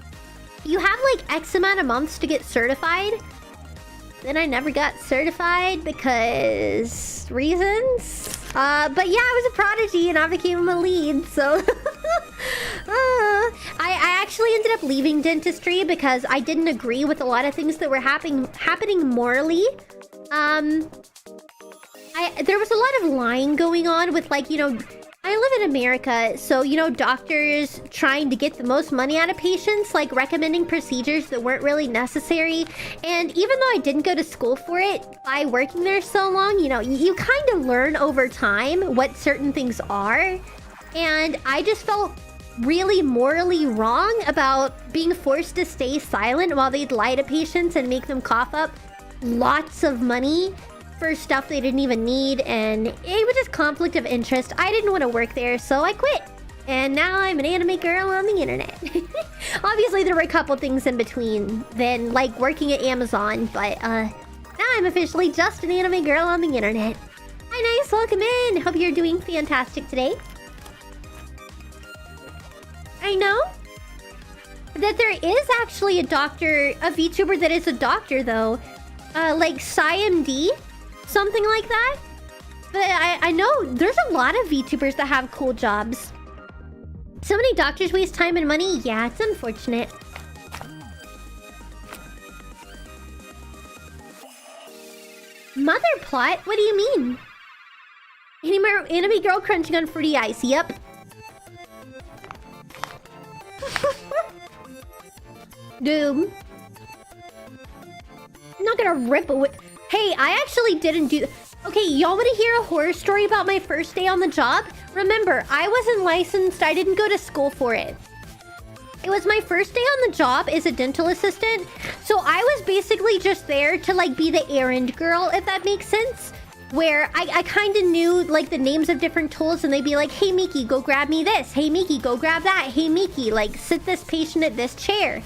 You have like X amount of months to get certified. Then I never got certified because reasons. But yeah, I was a prodigy and I became a lead, so... I actually ended up leaving dentistry because I didn't agree with a lot of things that were happening morally. There was a lot of lying going on with, like, you know... I live in America, so, you know, doctors trying to get the most money out of patients, like recommending procedures that weren't really necessary. And even though I didn't go to school for it, by working there so long, you know, you kind of learn over time what certain things are. And I just felt really morally wrong about being forced to stay silent while they'd lie to patients and make them cough up lots of money for stuff they didn't even need, and it was just conflict of interest. I didn't want to work there, so I quit. And now I'm an anime girl on the internet. Obviously, there were a couple things in between then, like working at Amazon, but now I'm officially just an anime girl on the internet. Hi, nice, welcome in. Hope you're doing fantastic today. I know that there is actually a doctor, a VTuber that is a doctor though, like PsyMD. Something like that. But I know there's a lot of VTubers that have cool jobs. So many doctors waste time and money. Yeah, it's unfortunate. Mother plot? What do you mean? Anime girl crunching on fruity ice. Yep. Doom. I'm not gonna rip away. Hey, I actually didn't do... Okay, y'all want to hear a horror story about my first day on the job? Remember, I wasn't licensed. I didn't go to school for it. It was my first day on the job as a dental assistant. So I was basically just there to, like, be the errand girl, if that makes sense. Where I kind of knew, like, the names of different tools, and they'd be like, hey, Miki, go grab me this. Hey, Miki, go grab that. Hey, Miki, like, sit this patient at this chair.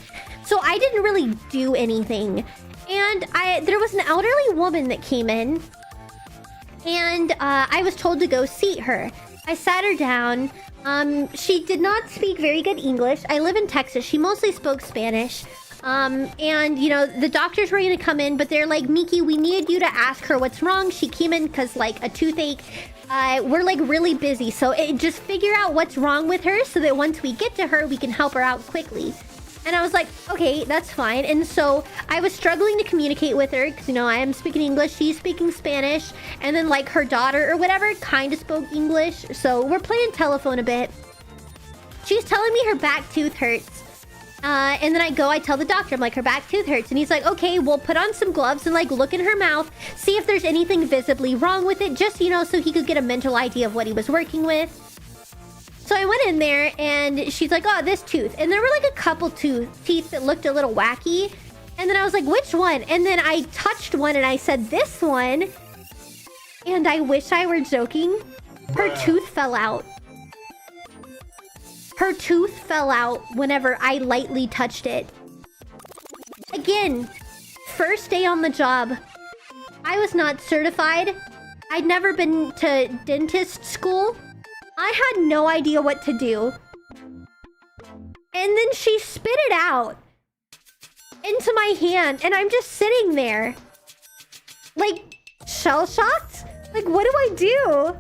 So I didn't really do anything. And there was an elderly woman that came in, and I was told to go seat her. I sat her down. She did not speak very good English. I live in Texas. She mostly spoke Spanish. And, you know, the doctors were going to come in, but they're like, Miki, we need you to ask her what's wrong. She came in because, like, a toothache. We're, like, really busy. So just figure out what's wrong with her so that once we get to her, we can help her out quickly. And I was like, okay, that's fine. And so I was struggling to communicate with her because, you know, I am speaking English, she's speaking Spanish. And then, like, her daughter or whatever kind of spoke English. So we're playing telephone a bit. She's telling me her back tooth hurts. And then I tell the doctor, I'm like, her back tooth hurts. And he's like, okay, we'll put on some gloves and, like, look in her mouth. See if there's anything visibly wrong with it. Just, you know, so he could get a mental idea of what he was working with. So I went in there, and she's like, oh, this tooth. And there were, like, a couple teeth that looked a little wacky. And then I was like, which one? And then I touched one, and I said, this one. And I wish I were joking. Her tooth fell out. Her tooth fell out whenever I lightly touched it. Again, first day on the job. I was not certified. I'd never been to dentist school. I had no idea what to do. And then she spit it out into my hand, and I'm just sitting there, like, shell-shocked. Like, what do I do?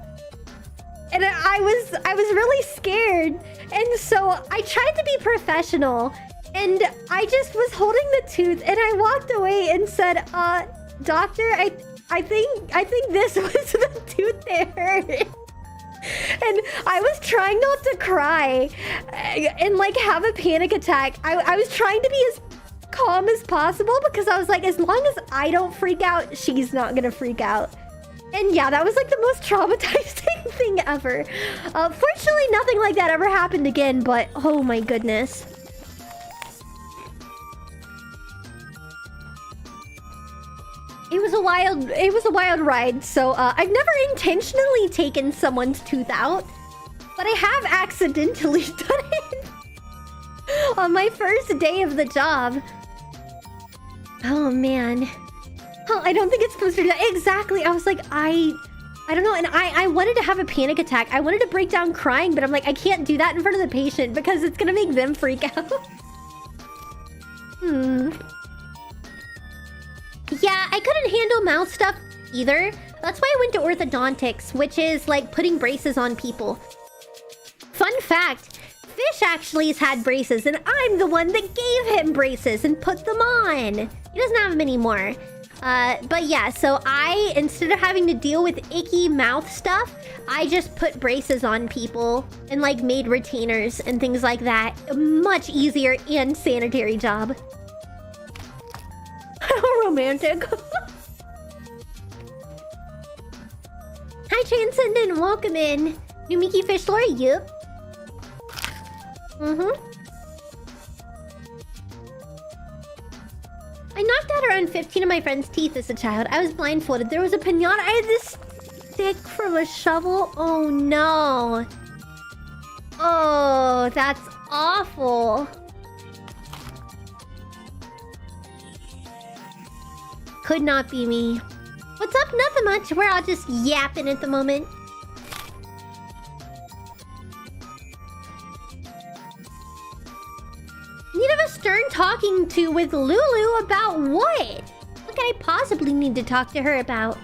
And I was really scared, and so I tried to be professional, and I just was holding the tooth, and I walked away and said, doctor, I think this was the tooth that hurt. And I was trying not to cry and, like, have a panic attack. I was trying to be as calm as possible because I was like, as long as I don't freak out, she's not gonna freak out. And yeah, that was, like, the most traumatizing thing ever. Fortunately, nothing like that ever happened again, but oh my goodness. It was a wild ride. So I've never intentionally taken someone's tooth out, but I have accidentally done it on my first day of the job. Oh man. Oh, I don't think it's supposed to do that. Exactly. I was like, I I don't know, and I wanted to have a panic attack. I wanted to break down crying, but I'm like, I can't do that in front of the patient because it's gonna make them freak out. Yeah, I couldn't handle mouth stuff either. That's why I went to orthodontics, which is like putting braces on people. Fun fact, Fish actually has had braces, and I'm the one that gave him braces and put them on. He doesn't have them anymore. But yeah, so instead of having to deal with icky mouth stuff, I just put braces on people and like made retainers and things like that. A much easier and sanitary job. How romantic. Hi Transcendent, welcome in. New Miki Fish lore, yup. I knocked out around 15 of my friend's teeth as a child. I was blindfolded. There was a pinata. I had this stick from a shovel. Oh no. Oh, that's awful. Could not be me. What's up? Nothing much. We're all just yapping at the moment. Need of a stern talking to with Lulu about what? What can I possibly need to talk to her about?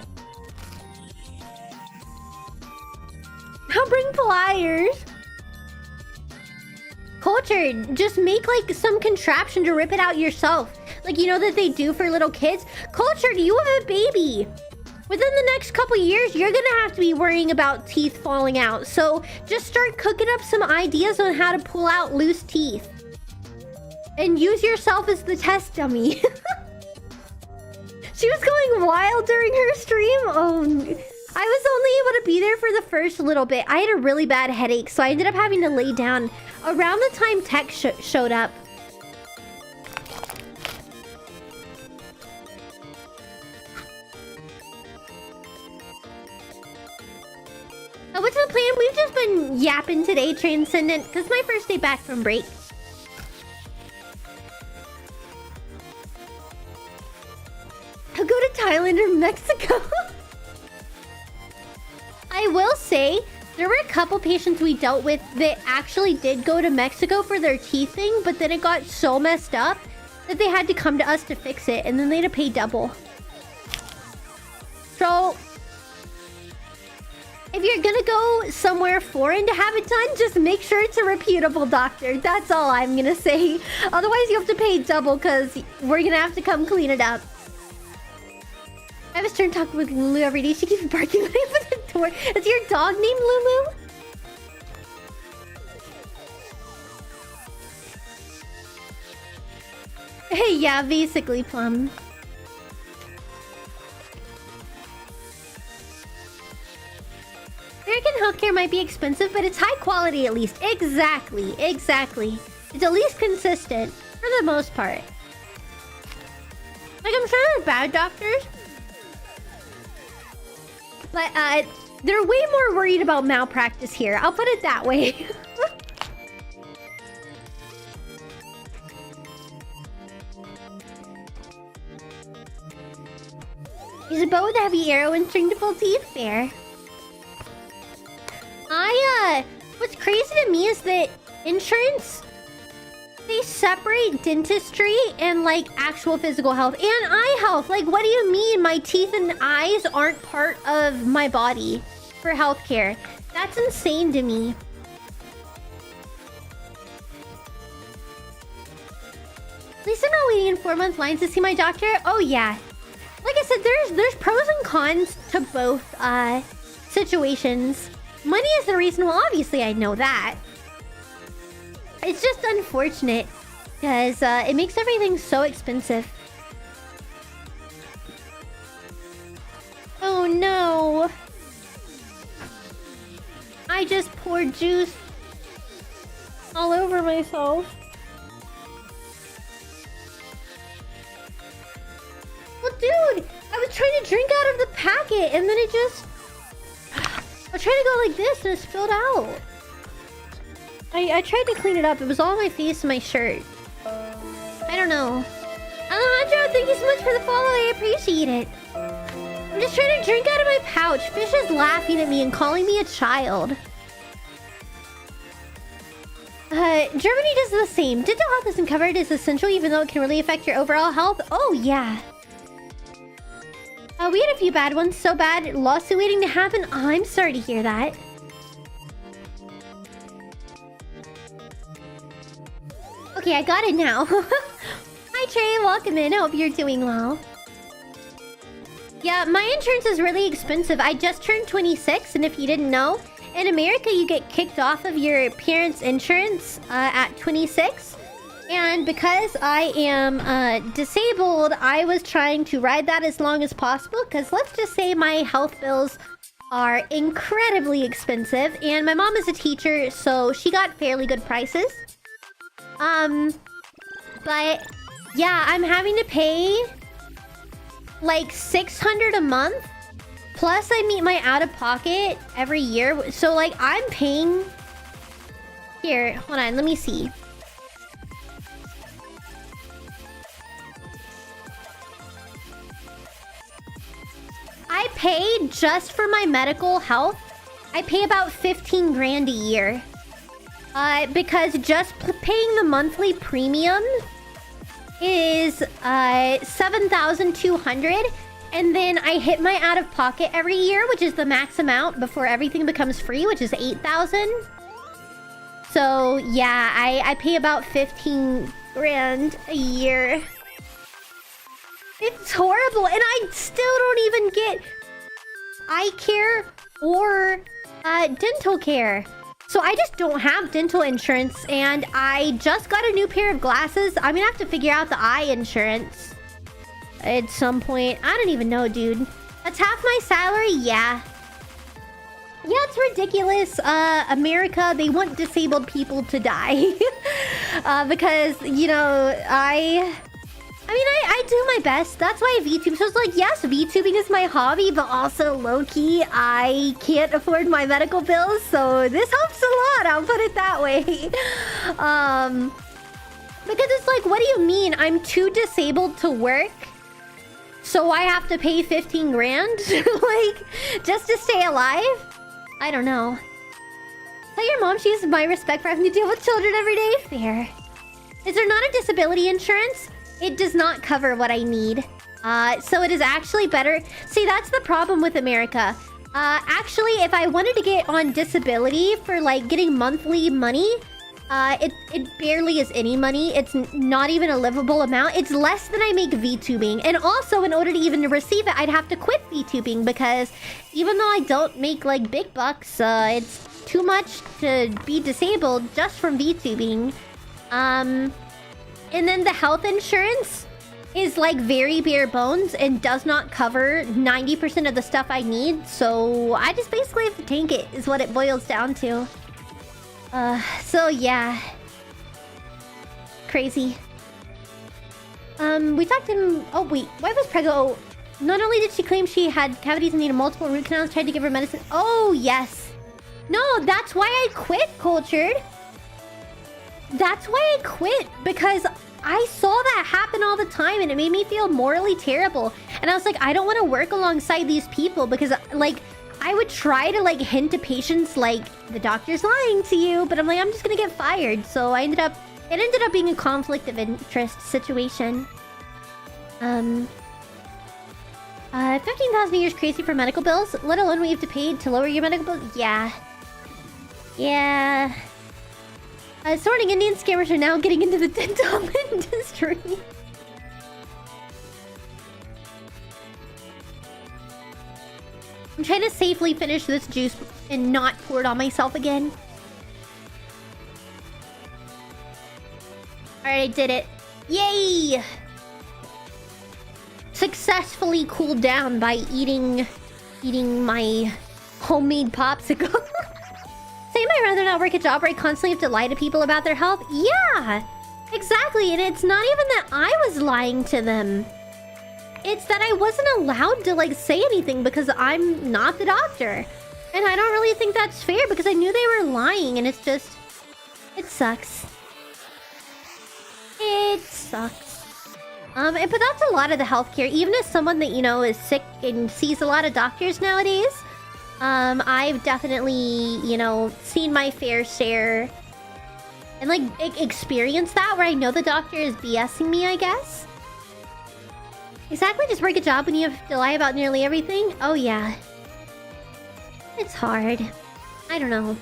I'll bring pliers. Cultured, just make like some contraption to rip it out yourself. Like, you know that they do for little kids? Cultured, you have a baby. Within the next couple years, you're gonna have to be worrying about teeth falling out. So just start cooking up some ideas on how to pull out loose teeth. And use yourself as the test dummy. She was going wild during her stream. Oh, I was only able to be there for the first little bit. I had a really bad headache, so I ended up having to lay down around the time Tech showed up. What's the plan? We've just been yapping today, Transcendent, because it's my first day back from break. I'll go to Thailand or Mexico. I will say, there were a couple patients we dealt with that actually did go to Mexico for their teeth thing, but then it got so messed up that they had to come to us to fix it, and then they had to pay double. So, if you're gonna go somewhere foreign to have it done, just make sure it's a reputable doctor. That's all I'm gonna say. Otherwise, you have to pay double because we're gonna have to come clean it up. I have a stern talk with Lulu every day. She keeps barking at the door. Is your dog named Lulu? Hey, yeah, basically, Plum. American healthcare might be expensive, but it's high quality at least. Exactly, exactly. It's at least consistent, for the most part. Like, I'm sure there are bad doctors. But, they're way more worried about malpractice here. I'll put it that way. Use a bow with a heavy arrow and string to pull teeth. Fair. What's crazy to me is that insurance, they separate dentistry and like actual physical health and eye health. Like, what do you mean my teeth and eyes aren't part of my body for healthcare? That's insane to me. At least I'm not waiting in 4-month lines to see my doctor. Oh yeah. Like I said, there's pros and cons to both situations. Money is the reason. Well, obviously I know that. It's just unfortunate because it makes everything so expensive. Oh no. I just poured juice all over myself. Well, dude, I was trying to drink out of the packet and then it just... I was trying to go like this and it spilled out. I tried to clean it up. It was all on my face and my shirt. I don't know. Alejandro, thank you so much for the follow. I appreciate it. I'm just trying to drink out of my pouch. Fish is laughing at me and calling me a child. Germany does the same. Dental health isn't covered as essential, even though it can really affect your overall health. Oh, yeah. We had a few bad ones. So bad. Lawsuit waiting to happen. Oh, I'm sorry to hear that. Okay, I got it now. Hi, Trey. Welcome in. I hope you're doing well. Yeah, my insurance is really expensive. I just turned 26, and if you didn't know, in America, you get kicked off of your parents' insurance at 26. And because I am disabled, I was trying to ride that as long as possible. Because let's just say my health bills are incredibly expensive. And my mom is a teacher, so she got fairly good prices. But yeah, I'm having to pay like $600 a month. Plus, I meet my out-of-pocket every year. So, like, I'm paying... Here, hold on, let me see. I pay just for my medical health. I pay about 15 grand a year. Because just paying the monthly premium is 7,200. And then I hit my out-of-pocket every year, which is the max amount before everything becomes free, which is 8,000. So, yeah, I pay about 15 grand a year. It's horrible, and I still don't even get eye care or dental care. So I just don't have dental insurance, and I just got a new pair of glasses. I'm gonna have to figure out the eye insurance at some point. I don't even know, dude. That's half my salary? Yeah. Yeah, it's ridiculous. America, they want disabled people to die. Because, you know, I do my best. That's why I VTube. So it's like, yes, VTubing is my hobby, but also low-key, I can't afford my medical bills. So this helps a lot. I'll put it that way. Because it's like, what do you mean? I'm too disabled to work? So I have to pay 15 grand? Like, just to stay alive? I don't know. Tell your mom she has my respect for having to deal with children every day. Fair. Is there not a disability insurance? It does not cover what I need. So it is actually better. See, that's the problem with America. Actually, if I wanted to get on disability for, like, getting monthly money, it barely is any money. It's not even a livable amount. It's less than I make VTubing. And also, in order to even receive it, I'd have to quit VTubing because even though I don't make, like, big bucks, it's too much to be disabled just from VTubing. And then the health insurance is, like, very bare bones and does not cover 90% of the stuff I need. So I just basically have to tank it, is what it boils down to. So yeah. Crazy. We talked to him... Oh, wait. Wife was preggo. Not only did she claim she had cavities and needed multiple root canals, tried to give her medicine... Oh, yes. No, that's why I quit, Cultured. That's why I quit, because I saw that happen all the time and it made me feel morally terrible. And I was like, I don't want to work alongside these people because, like, I would try to, like, hint to patients, like, the doctor's lying to you, but I'm like, I'm just gonna get fired. So it ended up being a conflict of interest situation. 15,000 a year is crazy for medical bills, let alone what you have to pay to lower your medical bills. Yeah. Yeah. Sorting Indian scammers are now getting into the dental industry. I'm trying to safely finish this juice and not pour it on myself again. Alright, I did it. Yay! Successfully cooled down by eating my homemade popsicle. Say, I'd rather not work a job where I constantly have to lie to people about their health. Yeah, exactly. And it's not even that I was lying to them. It's that I wasn't allowed to, like, say anything because I'm not the doctor. And I don't really think that's fair because I knew they were lying and it's just... It sucks. It sucks. But that's a lot of the healthcare. Even as someone that, you know, is sick and sees a lot of doctors nowadays, I've definitely, you know, seen my fair share and, like, experienced that where I know the doctor is BSing me, I guess. Exactly, just work a job when you have to lie about nearly everything? Oh, yeah. It's hard. I don't know.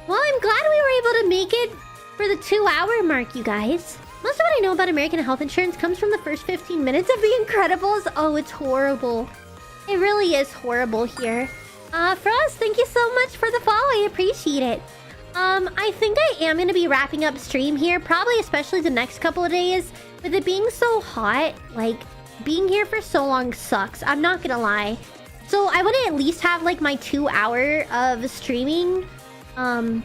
Well, I'm glad we were able to make it for the 2-hour mark, you guys. Most of what I know about American health insurance comes from the first 15 minutes of The Incredibles. Oh, it's horrible. It really is horrible here. Frost, thank you so much for the follow. I appreciate it. I think I am going to be wrapping up stream here, probably especially the next couple of days. With it being so hot, like, being here for so long sucks. I'm not going to lie. So I want to at least have, like, my 2-hour of streaming, and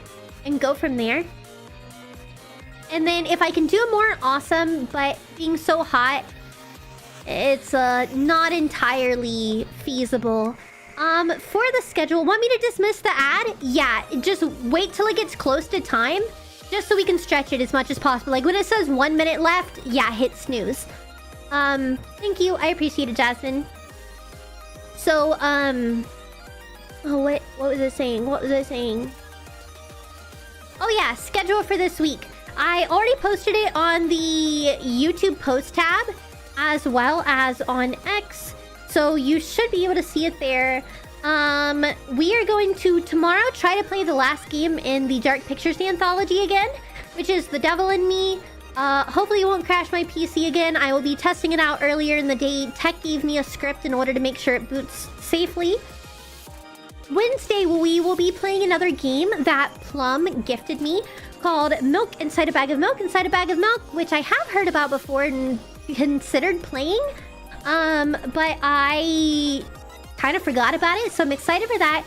go from there. And then if I can do more, awesome. But being so hot, it's not entirely feasible. For the schedule, want me to dismiss the ad? Yeah, just wait till it gets close to time, just so we can stretch it as much as possible. Like when it says 1 minute left, yeah, hit snooze. Thank you. I appreciate it, Jasmine. So, oh, what was I saying? What was I saying? Oh yeah, schedule for this week. I already posted it on the YouTube post tab, as well as on X. So you should be able to see it there. We are going to, tomorrow, try to play the last game in the Dark Pictures Anthology again, which is The Devil in Me. Hopefully it won't crash my PC again. I will be testing it out earlier in the day. Tech gave me a script in order to make sure it boots safely. Wednesday, we will be playing another game that Plum gifted me called Milk Inside a Bag of Milk Inside a Bag of Milk, which I have heard about before and considered playing. But I kind of forgot about it, so I'm excited for that.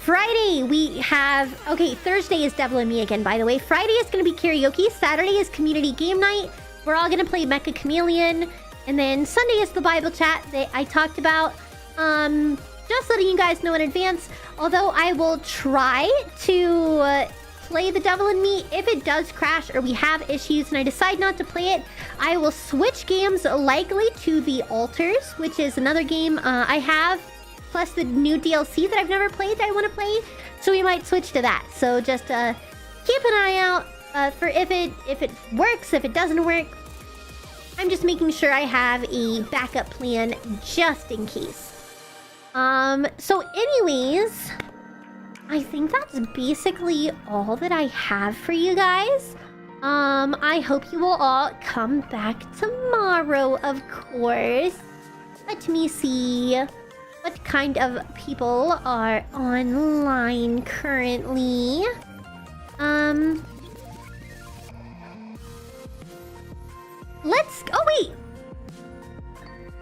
Friday we have... Okay, Thursday is Devil and Me again, by the way. Friday is going to be karaoke. Saturday is community game night. We're all going to play Mecha Chameleon. And then Sunday is the Bible chat that I talked about. Just letting you guys know in advance. Although I will try to play The Devil in Me. If it does crash or we have issues and I decide not to play it, I will switch games likely to The Altars, which is another game I have, plus the new DLC that I've never played that I want to play. So we might switch to that. So just keep an eye out for if it works, if it doesn't work. I'm just making sure I have a backup plan just in case. So anyways, I think that's basically all that I have for you guys. I hope you will all come back tomorrow, of course. Let me see what kind of people are online currently. Oh wait!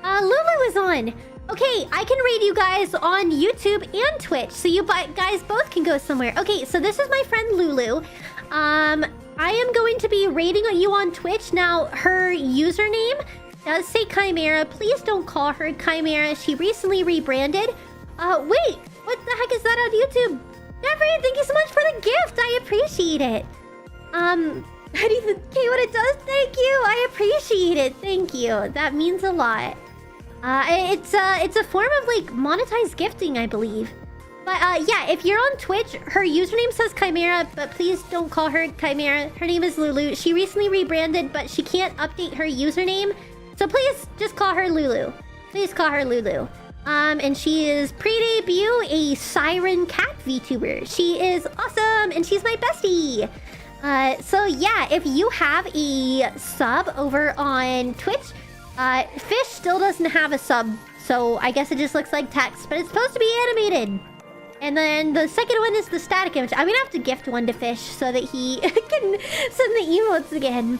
Lulu is on! Okay, I can raid you guys on YouTube and Twitch, so you guys both can go somewhere. Okay, so this is my friend Lulu. I am going to be raiding you on Twitch. Now, her username does say Chimera. Please don't call her Chimera. She recently rebranded. Wait, what the heck is that on YouTube? Jeffrey, thank you so much for the gift. I appreciate it. Okay, what it does? Thank you. I appreciate it. Thank you. That means a lot. It's a form of, like, monetized gifting, I believe. But, yeah, if you're on Twitch, her username says Chimera, but please don't call her Chimera. Her name is Lulu. She recently rebranded, but she can't update her username. So please just call her Lulu. Please call her Lulu. And she is pre-debut a Siren Cat VTuber. She is awesome, and she's my bestie. So yeah, if you have a sub over on Twitch, Fish still doesn't have a sub, so I guess it just looks like text, but it's supposed to be animated. And then the second one is the static image. I'm gonna have to gift one to Fish so that he can send the emotes again.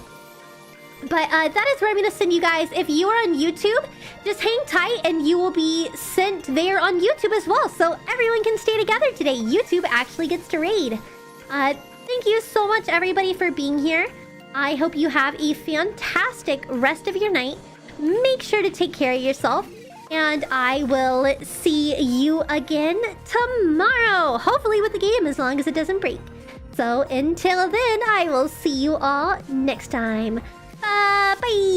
But that is where I'm gonna send you guys. If you are on YouTube, just hang tight and you will be sent there on YouTube as well. So everyone can stay together today. YouTube actually gets to raid. Thank you so much, everybody, for being here. I hope you have a fantastic rest of your night. Make sure to take care of yourself. And I will see you again tomorrow. Hopefully with the game, as long as it doesn't break. So until then, I will see you all next time. Bye.